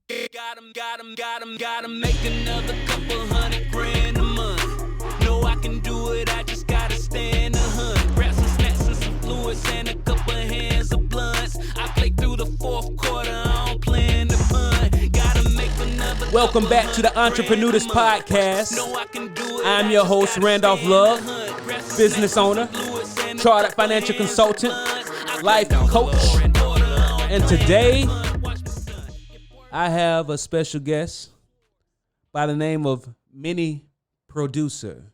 Gotta make another couple $100,000 a month. No, I can do it, I just gotta stand a hunt. Grab some snacks and some fluids and a couple hands of blunts. I play through the fourth quarter, I don't plan to punt. Gotta make another. Welcome back to the Entreprenudist Podcast. I'm your host, Randolph Love, business owner, chartered financial consultant, life coach, and today I have a special guest by the name of Mini Producer.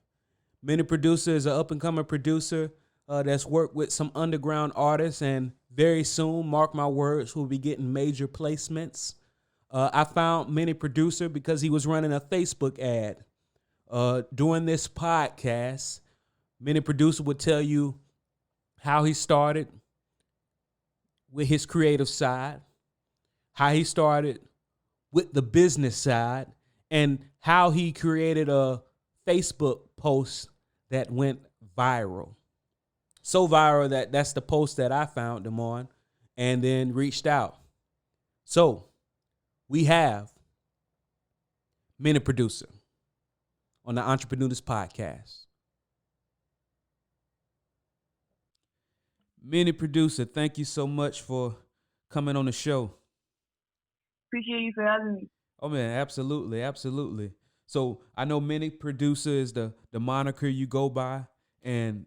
Mini Producer is an up-and-coming producer that's worked with some underground artists, and very soon, mark my words, we'll be getting major placements. I found Mini Producer because he was running a Facebook ad. During this podcast, Mini Producer would tell you how he started with his creative side, how he started with the business side, and how he created a Facebook post that went viral. So viral that that's the post that I found him on and then reached out. So we have Mini Producer on the Entreprenudist Podcast. Mini Producer, thank you so much for coming on the show. Appreciate you for having me. Oh man, absolutely, absolutely. So I know Mini Producer is the moniker you go by, and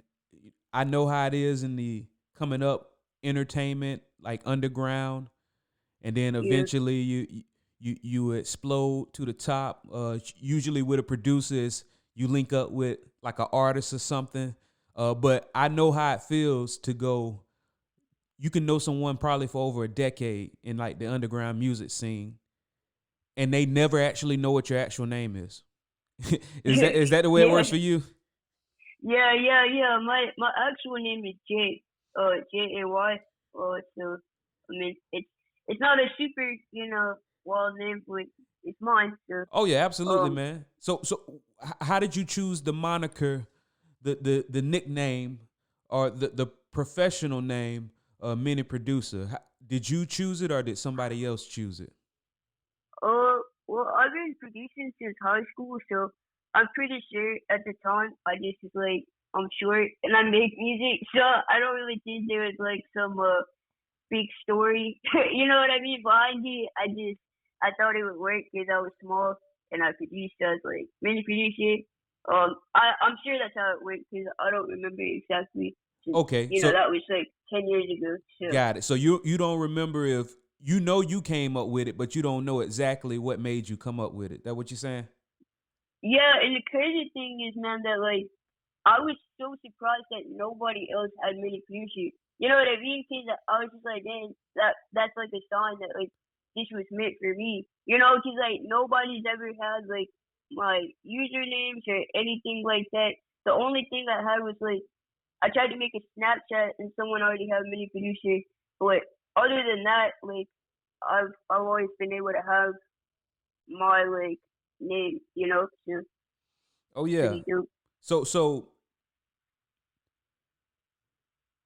I know how it is in the coming up entertainment, like underground, and then eventually you explode to the top. Usually with a producer is you link up with like an artist or something. But I know how it feels to go. You can know someone probably for over a decade in like the underground music scene, and they never actually know what your actual name is. Is that the way it works for you? Yeah. My actual name is Jay. Jay. So I mean, it's not a super wild name, but it's mine. So, oh yeah, absolutely, man. So how did you choose the moniker, the nickname, or the professional name? Mini Producer. Did you choose it or did somebody else choose it? Well, I've been producing since high school, so I'm pretty sure at the time I just was like, I'm short and I make music, so I don't really think there was like some big story, you know what I mean, behind it. I thought it would work because I was small and I produced as like Mini Producer. I'm sure that's how it worked because I don't remember exactly. Okay, so that was like 10 years ago. So. Got it. So you don't remember if you came up with it, but you don't know exactly what made you come up with it. That what you're saying? Yeah, and the crazy thing is, man, that like I was so surprised that nobody else had Mini Producer. You know what I mean? Because I was just like, dang, that's like a sign that like this was meant for me. You know, because like nobody's ever had like my usernames or anything like that. The only thing I had was like, I tried to make a Snapchat and someone already had Mini Producer, but other than that, like I've always been able to have my like name, you know. So, oh yeah.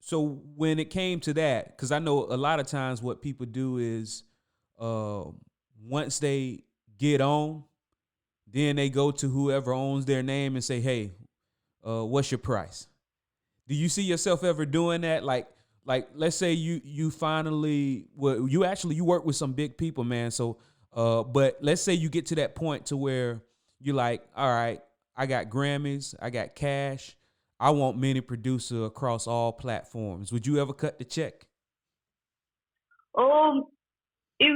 So when it came to that, because I know a lot of times what people do is, once they get on, then they go to whoever owns their name and say, "Hey, what's your price?" Do you see yourself ever doing that? Like let's say you finally, well, you work with some big people, man. So, but let's say you get to that point to where you're like, all right, I got Grammys, I got cash, I want Mini Producer across all platforms. Would you ever cut the check? It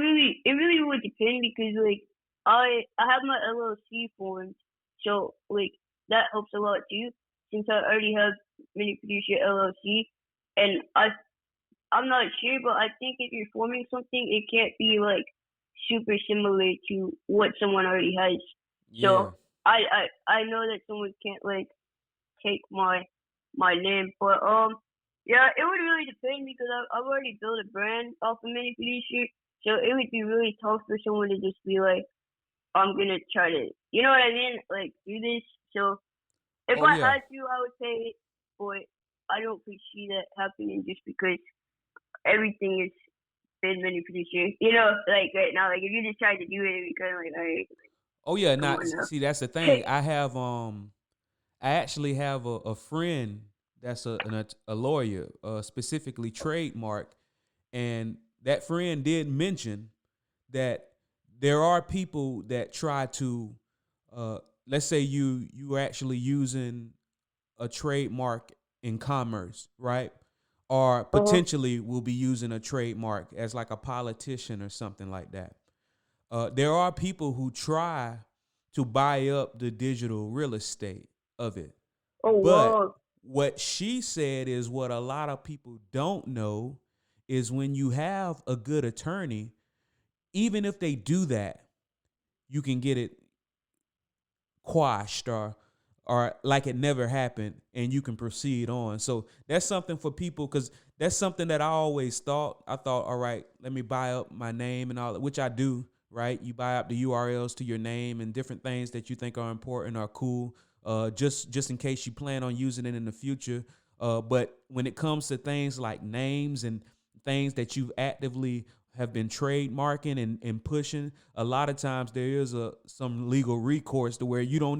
really would depend because like I have my LLC formed, so like that helps a lot too. Since I already have Mini Producer LLC, and I'm not sure, but I think if you're forming something, it can't be like super similar to what someone already has. Yeah. So I know that someone can't like take my name, but yeah, it would really depend because I've already built a brand off of Mini Producer, so it would be really tough for someone to just be like, I'm gonna try to, you know what I mean, like do this. So. If I had to, I would pay it, but I don't foresee that happening just because everything is been many producer. You know, like right now, like if you just tried to do it, it'd be kind of like, all right, Oh yeah, come not on now. see that's the thing. I actually have a friend that's a lawyer, specifically trademark, and that friend did mention that there are people that try to, let's say you are actually using a trademark in commerce, right? Or Uh-huh. potentially will be using a trademark as like a politician or something like that. There are people who try to buy up the digital real estate of it. Oh But wow. what she said is what a lot of people don't know is when you have a good attorney, even if they do that, you can get it quashed or like it never happened and you can proceed on. So that's something for people because that's something that I always thought. I thought, all right, let me buy up my name and all that, which I do, right? You buy up the URLs to your name and different things that you think are important or cool, just in case you plan on using it in the future. But when it comes to things like names and things that you've actively have been trademarking and pushing, a lot of times there is some legal recourse to where you don't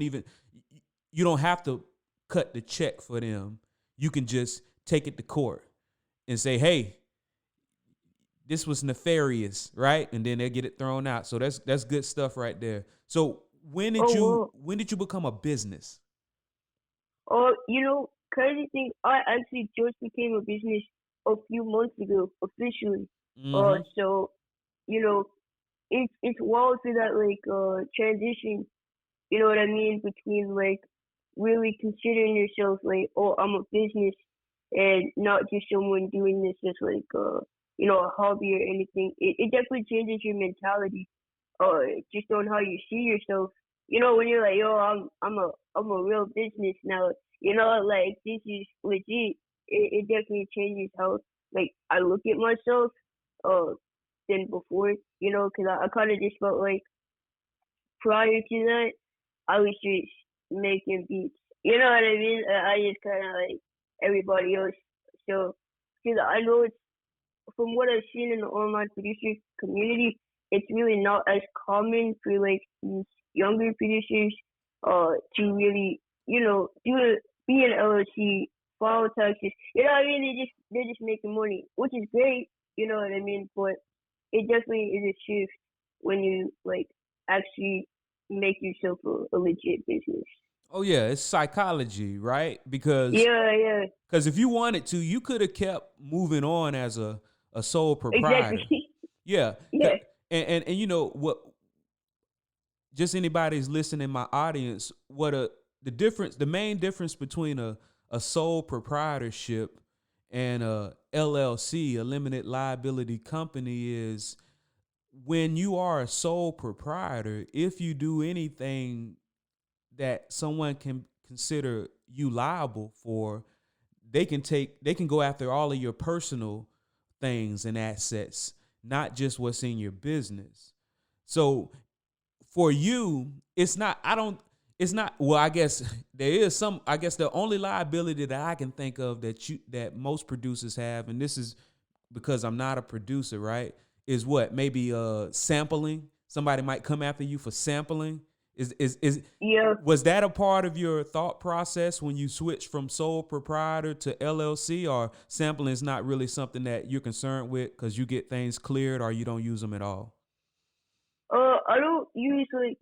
have to cut the check for them. You can just take it to court and say, "Hey, this was nefarious," right? And then they get it thrown out. So that's good stuff right there. So Oh wow. when did you become a business? Oh, you know, crazy thing, I actually just became a business a few months ago, officially. Mm-hmm. So you know, it's wild for that like transition. You know what I mean? Between like really considering yourself like, oh, I'm a business and not just someone doing this as like a hobby or anything. It definitely changes your mentality, just on how you see yourself. You know, when you're like, yo, I'm a real business now. You know, like this is legit. It definitely changes how like I look at myself, uh, than before. You know, because I kind of just felt like prior to that, I was just making beats. You know what I mean? I just kind of like everybody else. So, because I know it's from what I've seen in the online producer community, it's really not as common for like these younger producers to really, be an LLC, file taxes. You know what I mean? They're just making money, which is great. You know what I mean? But it definitely is a shift when you like actually make yourself a legit business. Oh yeah, it's psychology, right? Because Yeah, yeah, if you wanted to, you could have kept moving on as a sole exactly. proprietor. Yeah. Yeah. And you know what, just anybody's listening in my audience, the main difference between a sole proprietorship and a LLC, a limited liability company, is when you are a sole proprietor, if you do anything that someone can consider you liable for, they can go after all of your personal things and assets, not just what's in your business. So for you, it's not well, I guess there is some, I guess the only liability that I can think of that most producers have, and this is because I'm not a producer, right? Is what, maybe sampling. Somebody might come after you for sampling. Is Yeah. Was that a part of your thought process when you switched from sole proprietor to LLC, or sampling is not really something that you're concerned with because you get things cleared or you don't use them at all? I don't use like,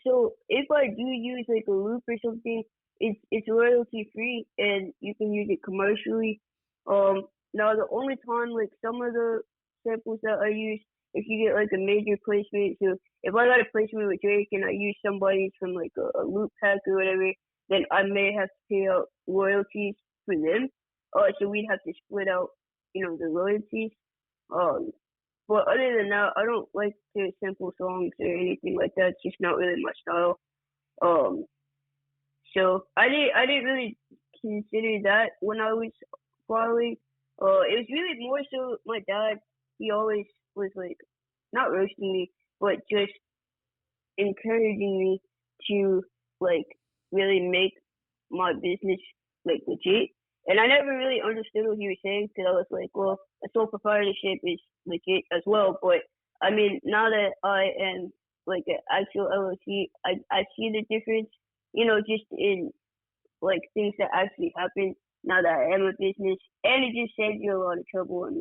so if I do use like a loop or something, it's royalty free and you can use it commercially. Now the only time like some of the samples that I use, if you get like a major placement, so if I got a placement with Drake and I use somebody's from like a loop pack or whatever, then I may have to pay out royalties for them. So we'd have to split out, the royalties. Um, but other than that, I don't like to sample songs or anything like that. It's just not really my style. Um, so I didn't really consider that when I was filing. It was really more so my dad. He always was like not roasting me, but just encouraging me to like really make my business like legit. And I never really understood what he was saying because I was like, well, a sole proprietorship is legit as well. But I mean, now that I am like an actual LLC, I see the difference, just in like things that actually happen now that I am a business, and it just saves you a lot of trouble in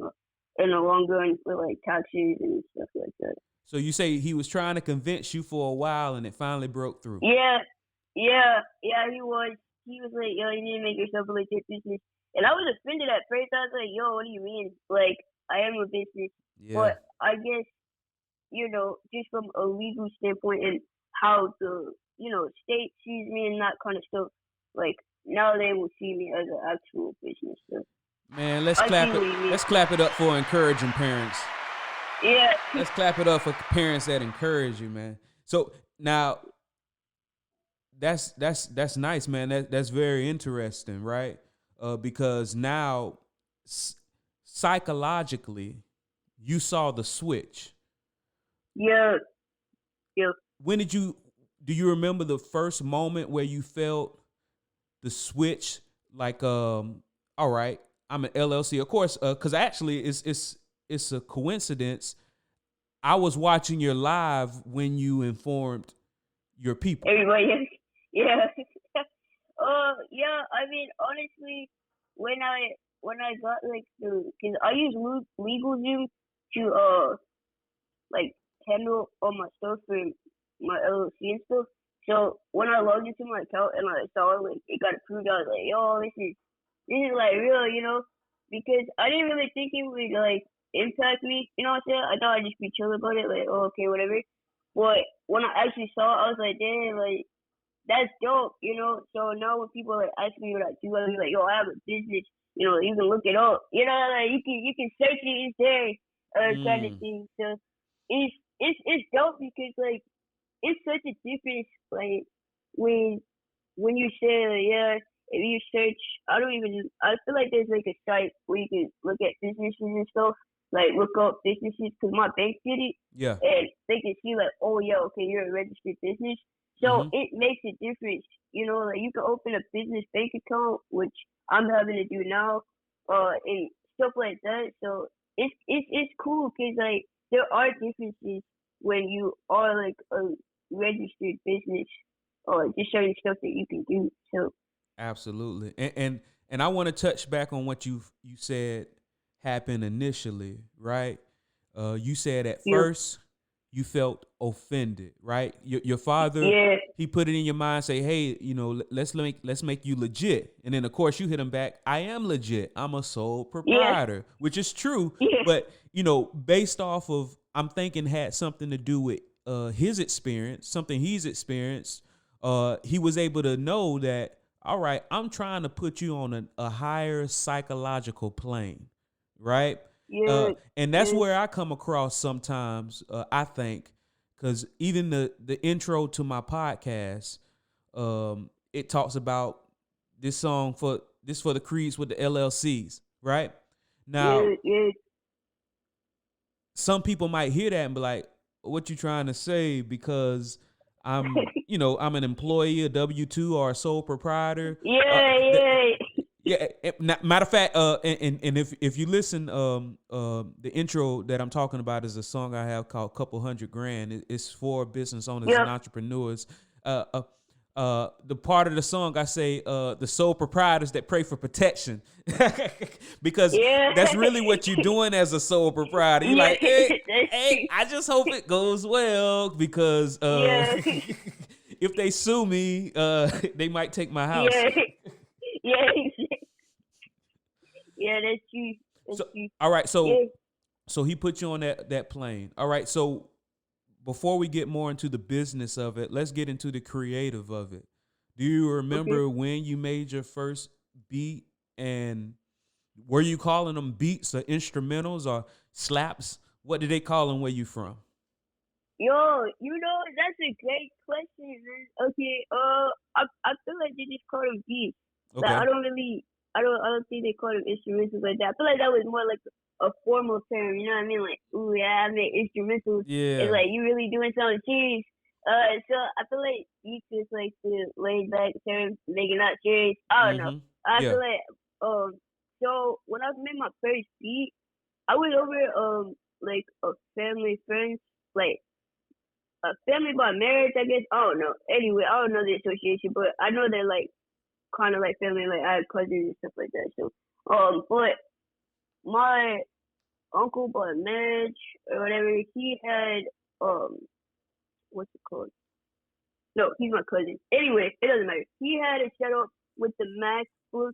the long run with like taxes and stuff like that. So you say he was trying to convince you for a while, and it finally broke through. Yeah, he was. He was like, yo, you need to make yourself a legit business. And I was offended at first. I was like, yo, what do you mean? Like, I am a business. Yeah. But I guess, just from a legal standpoint and how the, state sees me and that kind of stuff, like, now they will see me as an actual business. So. Man, let's clap it up for encouraging parents. Yeah. Let's clap it up for parents that encourage you, man. So now that's nice, man. That's very interesting, right? Because now psychologically you saw the switch. Yeah. When do you remember the first moment where you felt the switch? Like, all right, I'm an LLC, of course, because actually it's a coincidence. I was watching your live when you informed your people. Everybody, yeah. Yeah. I mean, honestly, when I got like because I use LegalZoom to like handle all my stuff for my LLC and stuff. So when I logged into my account and I saw like it got approved, I was like, yo, this is like real, because I didn't really think it would like impact me, you know what I'm saying? I thought I'd just be chill about it, like, oh, okay, whatever. But when I actually saw it, I was like, damn, like, that's dope, So now when people like ask me what I do, I'll be like, yo, I have a business, you can look it up, like you can search it, it's there, kind of thing. So it's dope because like it's such a difference, like when you say like, yeah. If you search, I feel like there's like a site where you can look at businesses and stuff, like look up businesses, because my bank did it. Yeah. And they can see like, oh yeah, okay, you're a registered business. So it makes a difference, like you can open a business bank account, which I'm having to do now, and stuff like that. So it's cool because like there are differences when you are like a registered business, or just certain stuff that you can do. So. Absolutely. And I want to touch back on what you said happened initially, right? You said at first you felt offended, right? Your father, he put it in your mind, say, hey, let's make you legit. And then of course you hit him back. I am legit. I'm a sole proprietor, which is true. But, based off of, I'm thinking had something to do with his experience, something he's experienced. He was able to know that, all right, I'm trying to put you on a higher psychological plane, right? Yeah. And that's where I come across sometimes, I think, because even the intro to my podcast, it talks about this song for the Creeds with the LLCs, right? Now, some people might hear that and be like, what you trying to say? Because I'm an employee, a W-2, or a sole proprietor. Matter of fact, and if you listen, the intro that I'm talking about is a song I have called "Couple Hundred Grand." It's for business owners and entrepreneurs. The part of the song I say, the sole proprietors that pray for protection, because that's really what you're doing as a sole proprietor. You're like, hey, I just hope it goes well, because if they sue me, they might take my house. That's true. That's true. All right, so he put you on that plane. All right, so before we get more into the business of it, let's get into the creative of it. Do you remember when you made your first beat, and were you calling them beats or instrumentals or slaps? What did they call them where you from? Yo, that's a great question, man. Okay, I feel like they just call them beats. Okay. Like, I don't think they call them instrumentals like that. I feel like that was more like a formal term, you know what I mean? Like, ooh, yeah, I made instrumentals. Yeah. It's like, you really doing something serious. So I feel like you just like the laid back term, make it not serious. I don't know. I feel like, so when I made my first beat, I was over like a family friend, like a family by marriage, I guess. I don't know. Anyway, I don't know the association, but I know they're like kind of like family. Like I have cousins and stuff like that. So, but my uncle by marriage or whatever, he had what's it called? No, he's my cousin. Anyway, it doesn't matter. He had it set up with the MacBook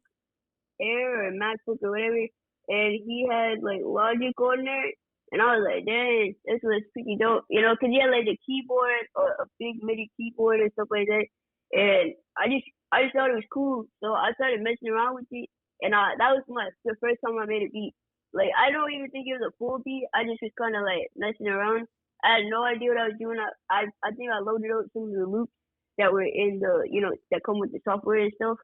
Air or MacBook or whatever, and he had like Logic on there. And I was like, dang, this was pretty dope, you know, because he had like the keyboard or a big MIDI keyboard and stuff like that. And I just thought it was cool, so I started messing around with it, and that was the first time I made a beat. Like I don't even think it was a full beat. I just was kind of like messing around. I had no idea what I was doing. I think I loaded up some of the loops that were in the, you know, that come with the software and stuff.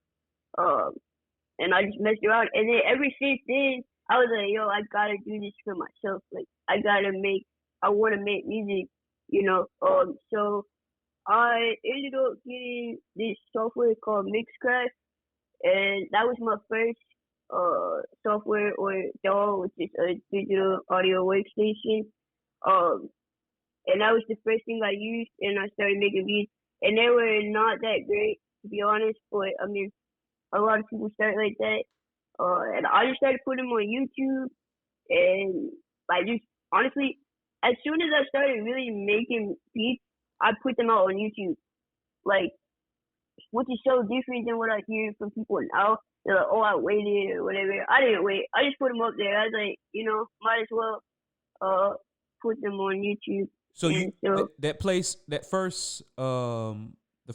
And I just messed around. And then ever since then, I was like, yo, I gotta do this for myself. Like I want to make music, you know. So I ended up getting this software called Mixcraft, and that was my first software or DAW, which is a digital audio workstation. And that was the first thing I used, and I started making beats. And they were not that great, to be honest, but I mean, a lot of people start like that. And I just started putting them on YouTube, and like just honestly, as soon as I started really making beats, I put them out on YouTube. Like, which is so different than what I hear from people now. They're like, oh, I waited or whatever. I didn't wait. I just put them up there. I was like, you know, might as well put them on YouTube. So the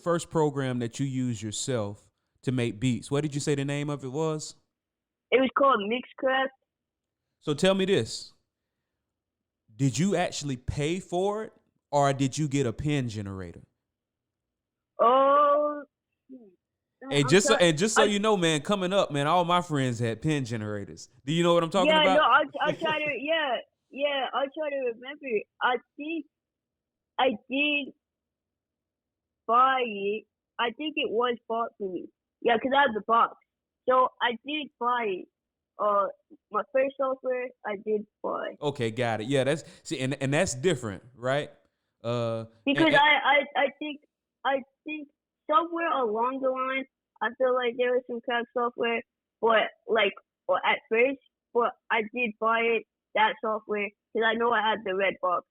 first program that you used yourself to make beats, what did you say the name of it was? It was called Mixcraft. So tell me this. Did you actually pay for it, or did you get a pen generator? Oh. And just so you know, man, coming up, man, all my friends had pen generators. Do you know what I'm talking about? Yeah, no, I try to, I try to remember. I think I did buy it. I think it was bought for me. Yeah, because I have the box. So I did buy it. My first software, I did buy. Okay, got it. Yeah, and that's different, right? Because I think somewhere along the line, I feel like there was some crack software, but at first, but I did buy that software because I know I had the red box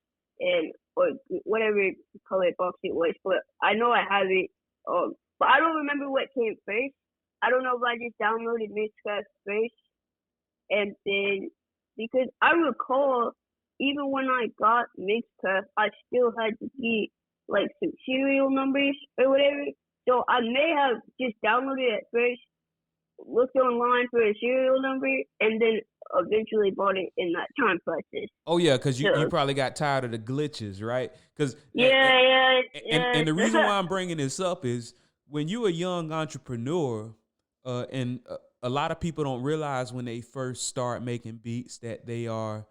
or whatever colored box it was, but I know I have it. But I don't remember what came first. I don't know if I just downloaded Mixcraft first, and then because I recall even when I got Mixcraft, I still had to get like some serial numbers or whatever. So I may have just downloaded it first, looked online for a serial number, and then eventually bought it in that time process. Oh yeah, because you probably got tired of the glitches, right? Because and the reason why I'm bringing this up is when you're a young entrepreneur, and a lot of people don't realize when they first start making beats that they are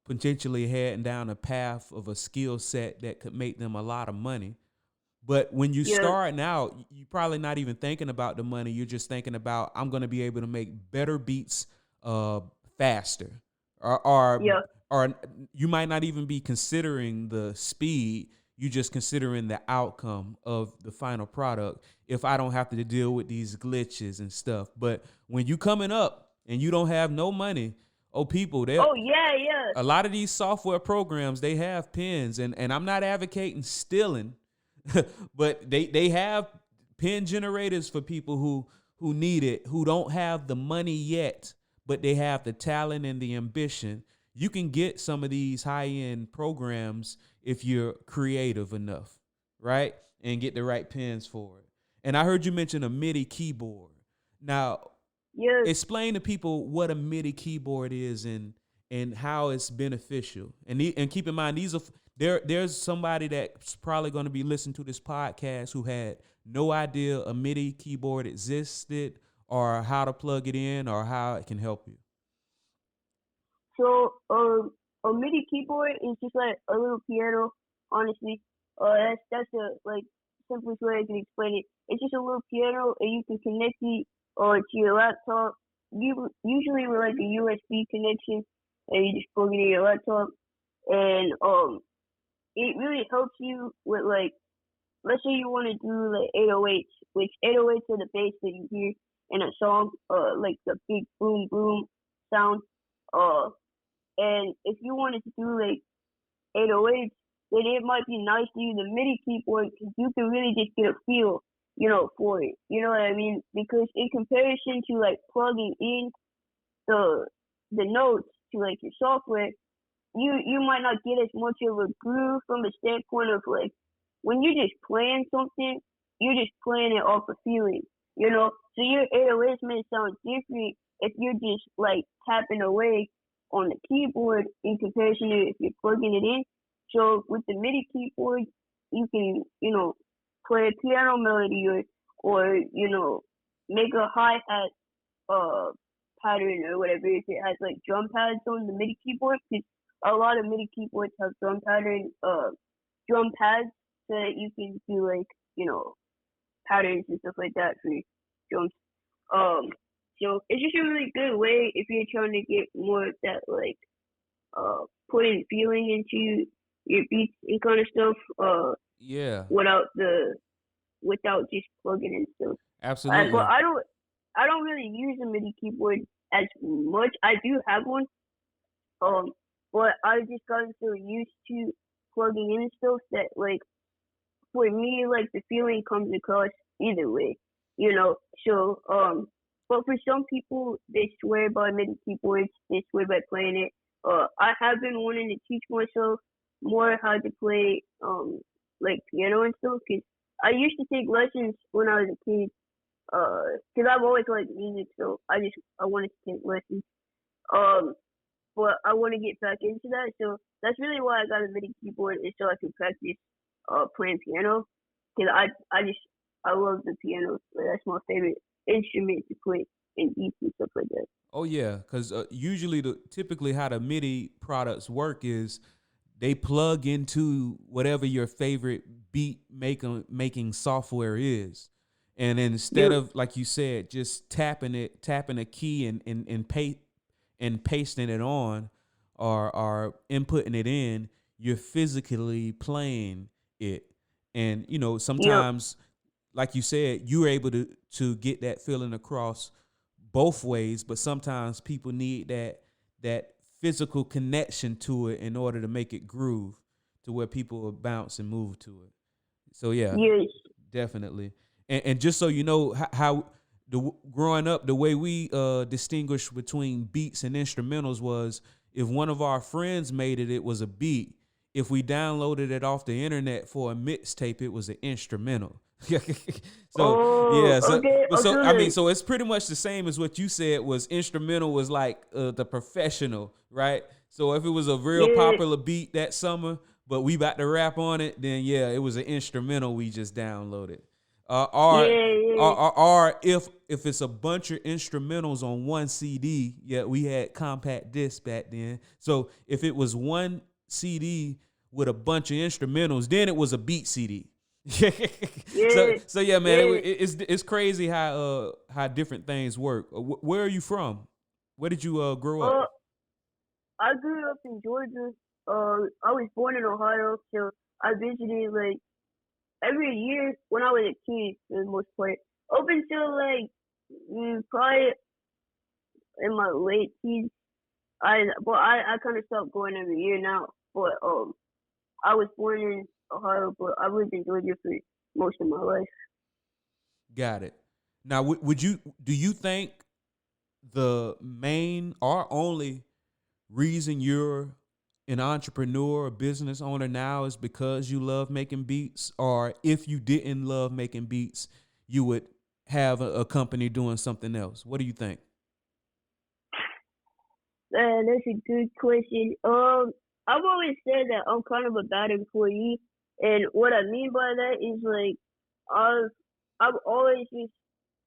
potentially heading down a path of a skill set that could make them a lot of money. But when you start out, you're probably not even thinking about the money. You're just thinking about, I'm going to be able to make better beats faster. Or you might not even be considering the speed. You're just considering the outcome of the final product. If I don't have to deal with these glitches and stuff. But when you coming up and you don't have no money, a lot of these software programs, they have pens. And I'm not advocating stealing. But they have pen generators for people who need it, who don't have the money yet, but they have the talent and the ambition. You can get some of these high-end programs if you're creative enough, right? And get the right pens for it. And I heard you mention a MIDI keyboard. Now, explain to people what a MIDI keyboard is and how it's beneficial. And keep in mind, there's somebody that's probably going to be listening to this podcast who had no idea a MIDI keyboard existed or how to plug it in or how it can help you. So a MIDI keyboard is just like a little piano, honestly. That's the simplest way I can explain it. It's just a little piano, and you can connect it to your laptop, usually with like a USB connection. and you just plug it in your laptop, and it really helps you with like, let's say you want to do like 808s, which 808s are the bass that you hear in a song, like the big boom boom sound, and if you wanted to do like 808s, then it might be nice to use a MIDI keyboard because you can really just get a feel, for it. You know what I mean? Because in comparison to like plugging in the notes to like your software, you might not get as much of a groove from a standpoint of like when you're just playing something, you're just playing it off a feeling, So your 808s may sound different if you're just like tapping away on the keyboard in comparison to if you're plugging it in. So with the MIDI keyboard, you can, play a piano melody or make a hi-hat pattern or whatever if it has like drum pads on the MIDI keyboard, because a lot of MIDI keyboards have drum pads so that you can do like, patterns and stuff like that for drums. So it's just a really good way if you're trying to get more of that like putting feeling into your beats and kind of stuff. Yeah. Without just plugging in stuff. Absolutely. But I don't really use a MIDI keyboard as much. I do have one. But I just gotten so used to plugging in stuff that like for me like the feeling comes across either way, So but for some people they swear by MIDI keyboards, they swear by playing it. I have been wanting to teach myself more how to play like piano and stuff, because I used to take lessons when I was a kid, because I've always liked music, so I wanted to take lessons. But I want to get back into that, so that's really why I got a MIDI keyboard, is so I can practice playing piano, because I love the piano. Like, that's my favorite instrument to play in beats and stuff like that. Oh yeah, because usually typically how the MIDI products work is they plug into whatever your favorite beat making software is, and then instead of, like you said, just tapping a key and pasting it on or inputting it in, you're physically playing it, and sometimes, like you said, you're able to get that feeling across both ways, but sometimes people need that physical connection to it in order to make it groove to where people will bounce and move to it. So yeah, yes. Definitely. And just so you know how growing up, the way we distinguished between beats and instrumentals was if one of our friends made it, it was a beat. If we downloaded it off the internet for a mixtape, it was an instrumental. So it's pretty much the same as what you said. Was instrumental was like the professional, right? So if it was a real popular beat that summer, but we about to rap on it, then yeah, it was an instrumental we just downloaded. Or if it's a bunch of instrumentals on one CD, we had compact discs back then. So if it was one CD with a bunch of instrumentals, then it was a beat CD. So yeah, man, it's crazy how different things work. Where are you from? Where did you grow up? I grew up in Georgia. I was born in Ohio, so I visited like every year when I was a kid for the most part. Up until like probably in my late teens, I kind of stopped going every year now. But I was born in Ohio, but I lived in Georgia for most of my life. Got it. Now, do you think the main or only reason you're an entrepreneur or business owner now is because you love making beats? Or if you didn't love making beats, you would have a company doing something else? What do you think? That's a good question. I've always said that I'm kind of a bad employee, and what I mean by that is like I've always just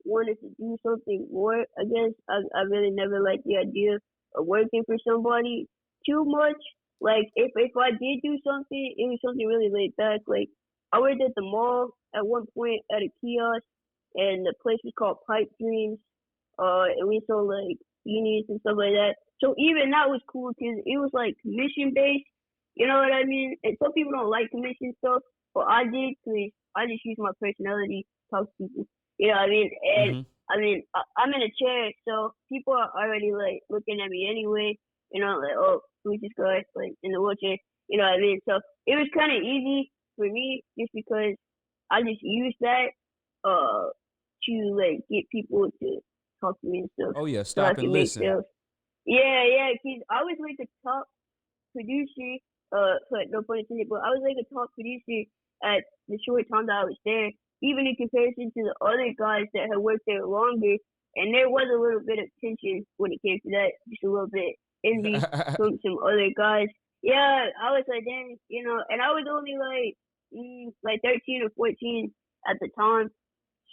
wanted to do something more. I guess I really never liked the idea of working for somebody too much. Like if I did do something, it was something really laid back. Like I worked at the mall at one point at a kiosk, and the place was called Pipe Dreams. And we sold like beanies and stuff like that. So even that was cool because it was like commission based. You know what I mean? And some people don't like commission stuff, but I did because I just use my personality to talk to people. You know what I mean? And I mean, I'm in a chair, so people are already like looking at me anyway. You know, like, oh, who's this guy? Like in the wheelchair. You know what I mean? So it was kind of easy for me just because I just used that to like get people to talk to me and stuff. Oh yeah, so I stop and can make listen. sales. Yeah, because I was like a top producer, but no pun intended, but I was like a top producer at the short time that I was there, even in comparison to the other guys that had worked there longer. And there was a little bit of tension when it came to that, just a little bit envy from some other guys. Yeah, I was like, dang, you know, and I was only like 13 or 14 at the time.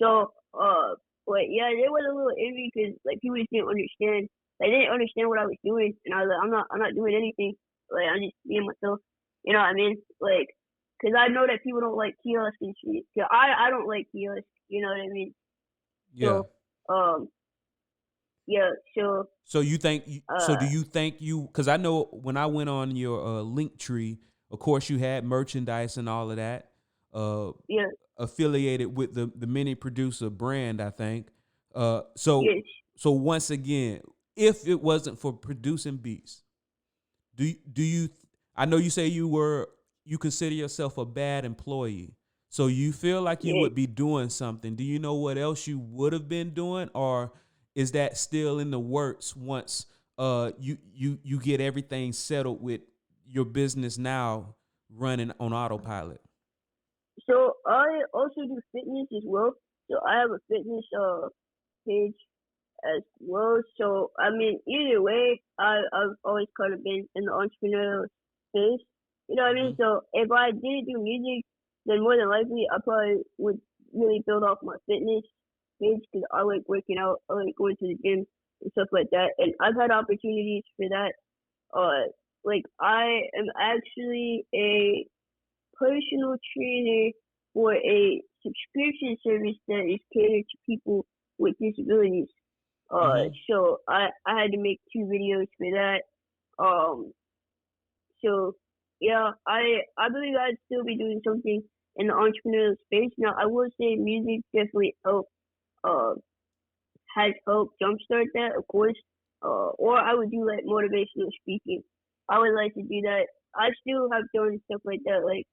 So, but yeah, there was a little envy because like people just didn't understand. They didn't understand what I was doing, and I was like, I'm not doing anything. Like I'm just being myself. You know what I mean? Like, cause I know that people don't like kiosks and shit. Cause I don't like kiosks. You know what I mean? Yeah. So, yeah. So you think? So do you think you? Because I know when I went on your link tree, of course you had merchandise and all of that. Yeah. Affiliated with the mini producer brand, I think. So Yes. so once again, if it wasn't for producing beats, do you? I know you say you consider yourself a bad employee. So you feel like you would be doing something. Do you know what else you would have been doing, or is that still in the works once you get everything settled with your business now running on autopilot? So I also do fitness as well. So I have a fitness page as well. So I mean, either way, I've always kind of been in the entrepreneurial space. You know what I mean? So if I didn't do music, then more than likely I probably would really build off my fitness page because I like working out. I like going to the gym and stuff like that. And I've had opportunities for that. Like I am actually a personal trainer for a subscription service that is catered to people with disabilities. So I had to make 2 videos for that. So yeah, I believe I'd still be doing something in the entrepreneurial space. Now I will say music definitely has helped jumpstart that, of course. Or I would do like motivational speaking. I would like to do that. I still have done stuff like that, like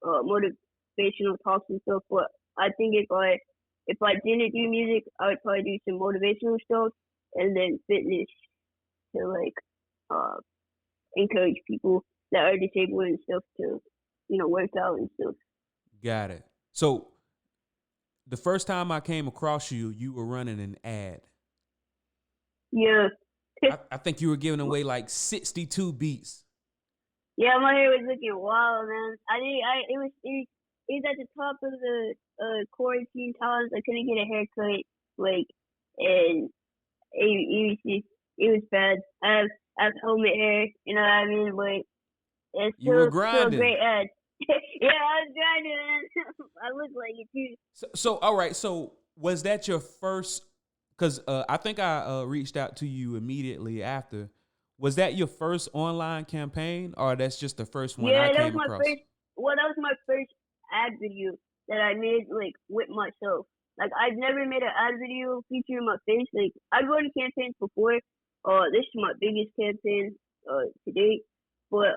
motivational talks and stuff. But I think if I didn't do music, I would probably do some motivational stuff and then fitness to like encourage people that are disabled and stuff to, you know, work out and stuff. Got it. So the first time I came across you, you were running an ad. Yeah. I think you were giving away like 62 beats. Yeah, my hair was looking wild, man. It was at the top of the quarantine times. I couldn't get a haircut, like, and it was bad. I have helmet hair, you know what I mean? But it's You were still a grinding. great ad. Yeah, I was grinding, man. I look like it too. So all right. So was that your first? Because I think I reached out to you immediately after. Was that your first online campaign, or that's just the first one I came across? That was my first ad video that I made, like, with myself. Like, I've never made an ad video featuring my face. Like, I've run campaigns before. This is my biggest campaign to date. But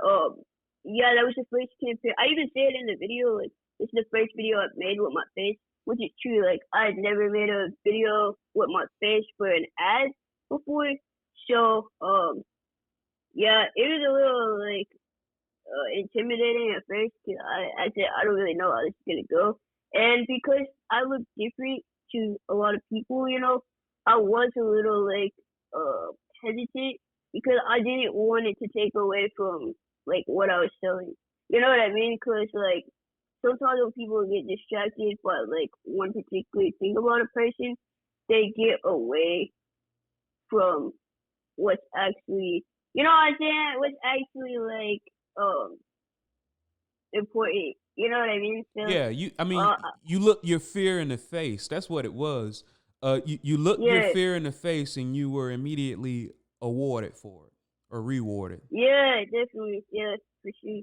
yeah, that was the first campaign. I even said in the video, like, this is the first video I've made with my face, which is true. Like, I've never made a video with my face for an ad before. So, yeah, it was a little, like, intimidating at first because I said, I don't really know how this is going to go. And because I look different to a lot of people, you know, I was a little, like, hesitant because I didn't want it to take away from, like, what I was selling. You know what I mean? Because, like, sometimes when people get distracted by, like, one particular thing about a person, they get away from what's actually, you know what I'm saying? What's actually, like, important. You know what I mean? So, yeah, you look your fear in the face. That's what it was. You looked your fear in the face, and you were immediately awarded for it. rewarded. Yeah, definitely. Yeah, for sure.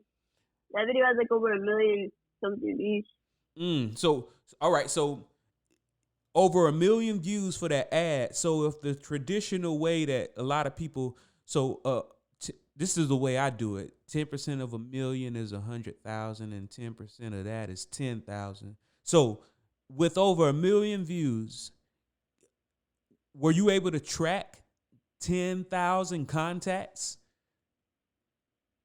That video has like over 1 million something views. So all right, so over 1 million views for that ad. So if the traditional way that a lot of people, this is the way I do it. 10% of 1 million is 100,000, and 10% of that is 10,000. So with over 1 million views, were you able to track 10,000 contacts?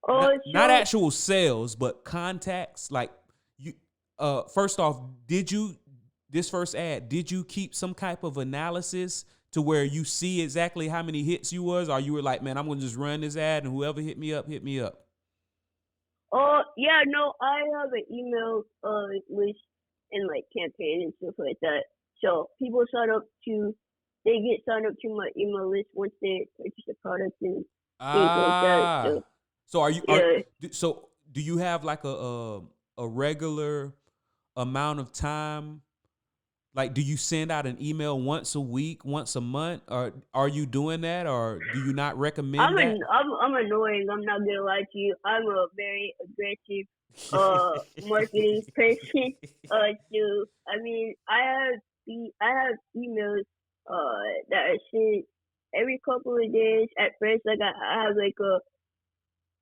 Oh, Not actual sales, but contacts. Like you, first off, this first ad, did you keep some type of analysis to where you see exactly how many hits you was, or you were like, man, I'm gonna just run this ad and whoever hit me up, hit me up? Oh, yeah, no, I have an email list and like campaign and stuff like that. So people they get signed up to my email list once they purchase the product and things like that. So do you have like a regular amount of time? Like, do you send out an email once a week, once a month, or are you doing that, or do you not recommend that? I'm annoying. I'm not gonna lie to you. I'm a very aggressive marketing person. I mean, I have emails that are sent every couple of days. At first, like I have like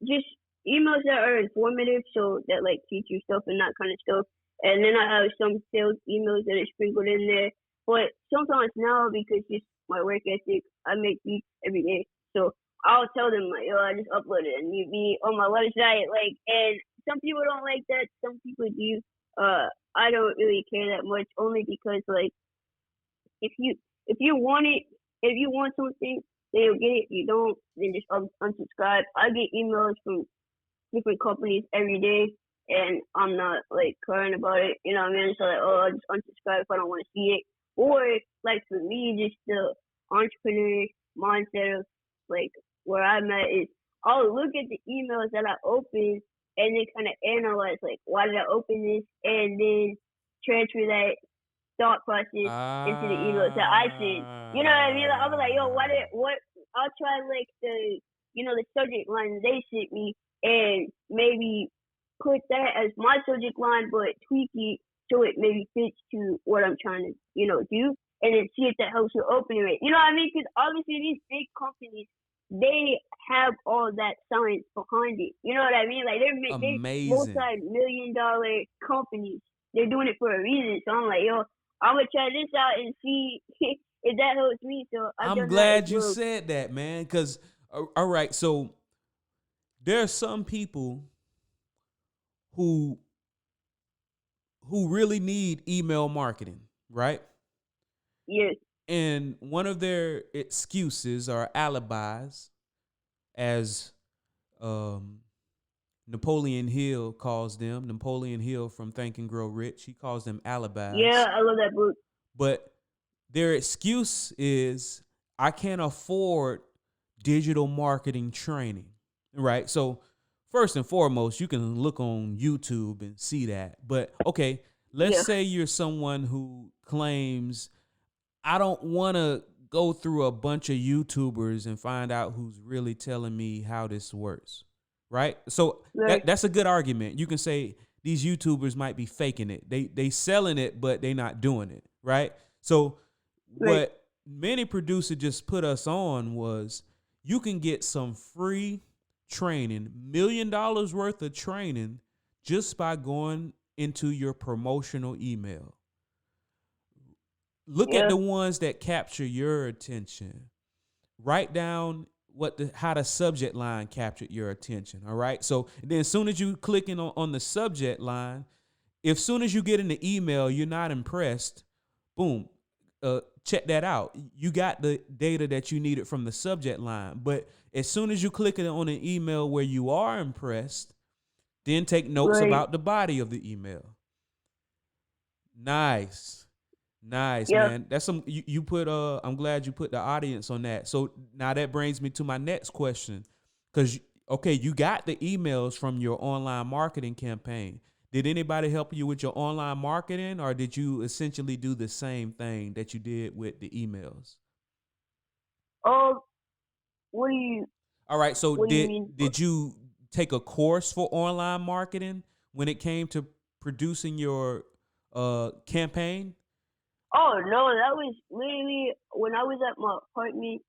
just emails that are informative, so that like teach you stuff and that kind of stuff. And then I have some sales emails that are sprinkled in there. But sometimes now, because just my work ethic, I make beats every day. So I'll tell them like, yo, I just uploaded a new beat on my website. Like, and some people don't like that. Some people do. I don't really care that much, only because like, if you want it, if you want something, then you'll get it. If you don't, then just unsubscribe. I get emails from different companies every day, and I'm not like crying about it, you know what I mean? So like, oh, I'll just unsubscribe if I don't want to see it. Or like for me, just the entrepreneur mindset of like where I'm at is I'll look at the emails that I open and then kind of analyze like, why did I open this, and then transfer that thought process into the emails that I send. You know what I mean? Like, I'll be like, yo, I'll try like the subject line they sent me, and maybe put that as my subject line, but tweak it so it maybe fits to what I'm trying to, do, and then see if that helps with opening rate. You know what I mean? Because obviously these big companies, they have all that science behind it. You know what I mean? Like they're multi-million-dollar companies. They're doing it for a reason. So I'm like, yo, I'm gonna try this out and see if that helps me. So I'm glad you said that, man. Because all right, so there are some people who really need email marketing, right? Yes. And one of their excuses or alibis, as Napoleon Hill calls them, Napoleon Hill from Think and Grow Rich, he calls them alibis. Yeah, I love that book. But their excuse is, I can't afford digital marketing training, right? So first and foremost, you can look on YouTube and see that. But okay, let's say you're someone who claims, I don't want to go through a bunch of YouTubers and find out who's really telling me how this works, right? So that's a good argument. You can say these YouTubers might be faking it. They selling it, but they not doing it, right? So what many producers just put us on was, you can get some free training, $1 million worth of training, just by going into your promotional email. Look at the ones that capture your attention. Write down how the subject line captured your attention. All right. So then as soon as you click in on the subject line, if soon as you get in the email, you're not impressed, boom, check that out. You got the data that you needed from the subject line. But as soon as you click it on an email where you are impressed, then take notes about the body of the email. Nice, man. That's some you put. I'm glad you put the audience on that. So now that brings me to my next question, because you got the emails from your online marketing campaign. Did anybody help you with your online marketing, or did you essentially do the same thing that you did with the emails? Oh, what do you? All right. So What do you mean? did you take a course for online marketing when it came to producing your campaign? Oh no, that was literally when I was at my apartment.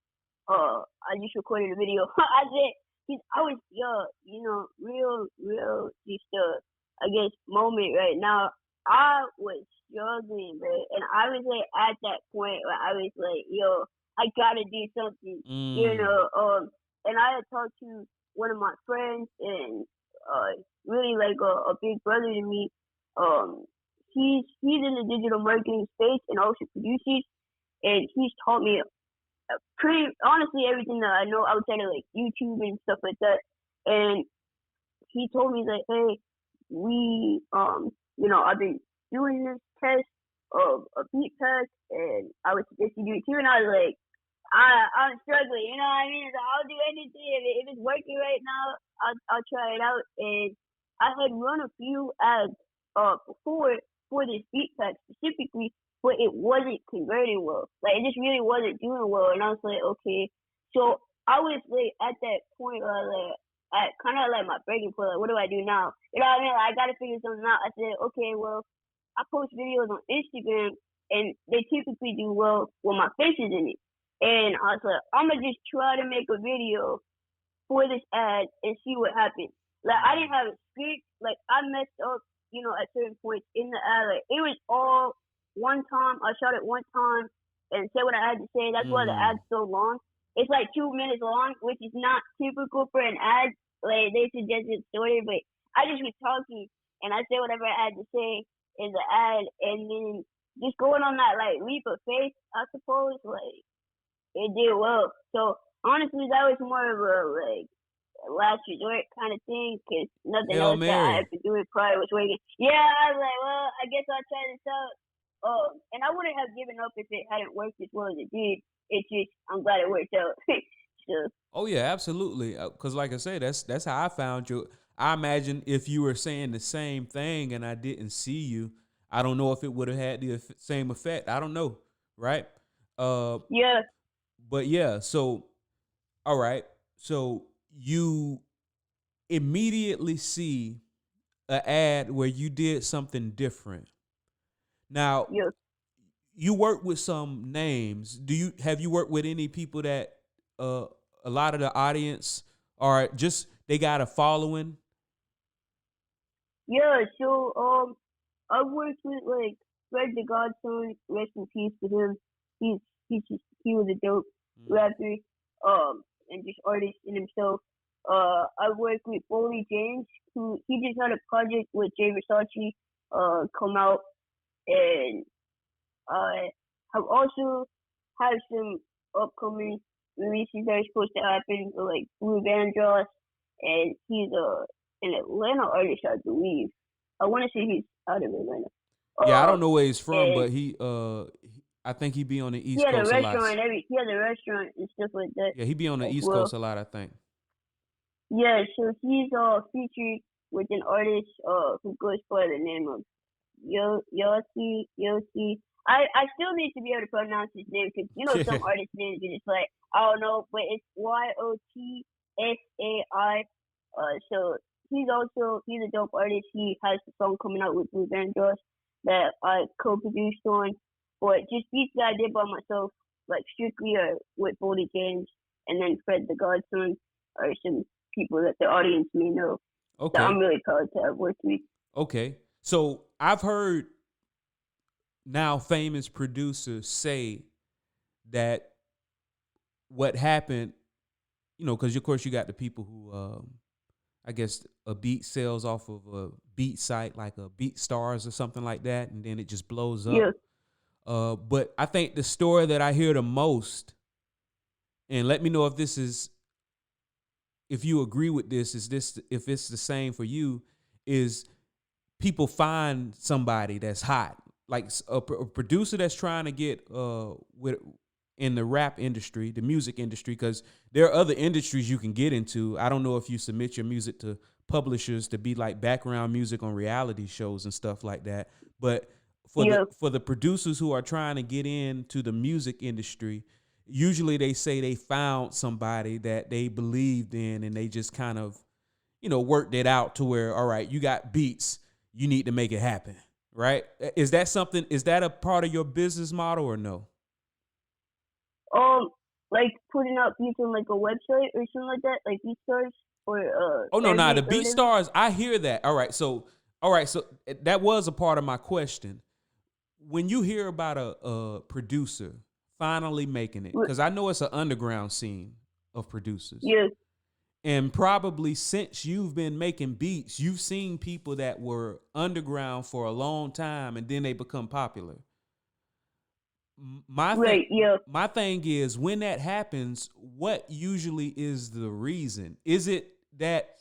I just recorded a video. I said, 'cause I was real, just I guess moment right now. I was struggling, man, and I was like at that point where I was like, yo, I gotta do something, Mm. And I had talked to one of my friends, and really like a big brother to me. Um, he's in the digital marketing space and also produces, and he's taught me pretty honestly everything that I know outside of like YouTube and stuff like that. And he told me that, hey, I've been doing this test of a beat test, and I was supposed to do it too, and I was like, I'm struggling, you know what I mean? So I'll do anything if it's working right now. I'll try it out, and I had run a few ads before for this beat test specifically, but it wasn't converting well. Like it just really wasn't doing well, and I was like, okay. So I was like at that point where like at kind of like my breaking point. Like, what do I do now? You know what I mean? Like, I gotta figure something out. I said, okay, well, I post videos on Instagram, and they typically do well when my face is in it. And I was like, I'm gonna just try to make a video for this ad and see what happens. Like I didn't have a script. Like I messed up, at certain points in the ad. Like it was all one time. I shot it one time and said what I had to say. That's why the ad's so long. It's like 2 minutes long, which is not typical for an ad. Like they suggest it's shorter, but I just was talking and I said whatever I had to say in the ad, and then just going on that like leap of faith, I suppose. Like it did well. So honestly, that was more of a like last resort kind of thing, because nothing Hail else that Mary. I had to do it probably was working. Yeah, I was like, well, I guess I'll try this out. And I wouldn't have given up if it hadn't worked as well as it did. It's just I'm glad it worked out. So, Oh yeah, absolutely. Because like I said, that's how I found you. I imagine if you were saying the same thing and I didn't see you, I don't know if it would have had the same effect. I don't know, right? yeah. But yeah. So all right. So you immediately see an ad where you did something different. Now Yeah. you work with some names. Have you worked with any people that a lot of the audience are just they got a following? Yeah, so I've worked with like Fred the Godson, rest in peace to him. He was a dope rapper, and just artist in himself. I've worked with Boldy James, who he just had a project with Jay Versace come out, and I have also had some upcoming releases that are supposed to happen, like Blue Vandross, and he's an Atlanta artist, I believe. I want to say he's out of Atlanta. Yeah, I don't know where he's from, And but I think he be on the he East had a Coast a lot. restaurant. He had a restaurant and stuff like that. Yeah, he be on the as East well. Coast a lot, I think. Yeah, so he's featured with an artist who goes by the name of Yossi. I still need to be able to pronounce his name, because some artist names are just like I don't know, but it's Yotsai. So he's a dope artist. He has a song coming out with Blue Vandross that I co-produced on, but just beats that I did by myself, like strictly with Boldy James, and then Fred the Godson are some people that the audience may know. Okay. So I'm really proud to have worked with. Okay. So I've heard now famous producers say that what happened, because of course you got the people who, I guess a beat sells off of a beat site like a BeatStars or something like that, and then it just blows up. Yeah. But I think the story that I hear the most, and let me know if you agree with this, if it's the same for you, is people find somebody that's hot, like a producer that's trying to get in the rap industry, the music industry, because there are other industries you can get into. I don't know if you submit your music to publishers to be like background music on reality shows and stuff like that, but for the producers who are trying to get into the music industry, usually they say they found somebody that they believed in, and they just kind of, worked it out to where, all right, you got beats, you need to make it happen, right? Is that a part of your business model or no? Like putting up beats on like a website or something like that, like BeatStars or Oh no, the Airbnb or beat whatever. stars, I hear that. All right, so that was a part of my question. When you hear about a producer finally making it, because I know it's an underground scene of producers. Yeah. And probably since you've been making beats, you've seen people that were underground for a long time and then they become popular. My thing is, when that happens, what usually is the reason? Is it that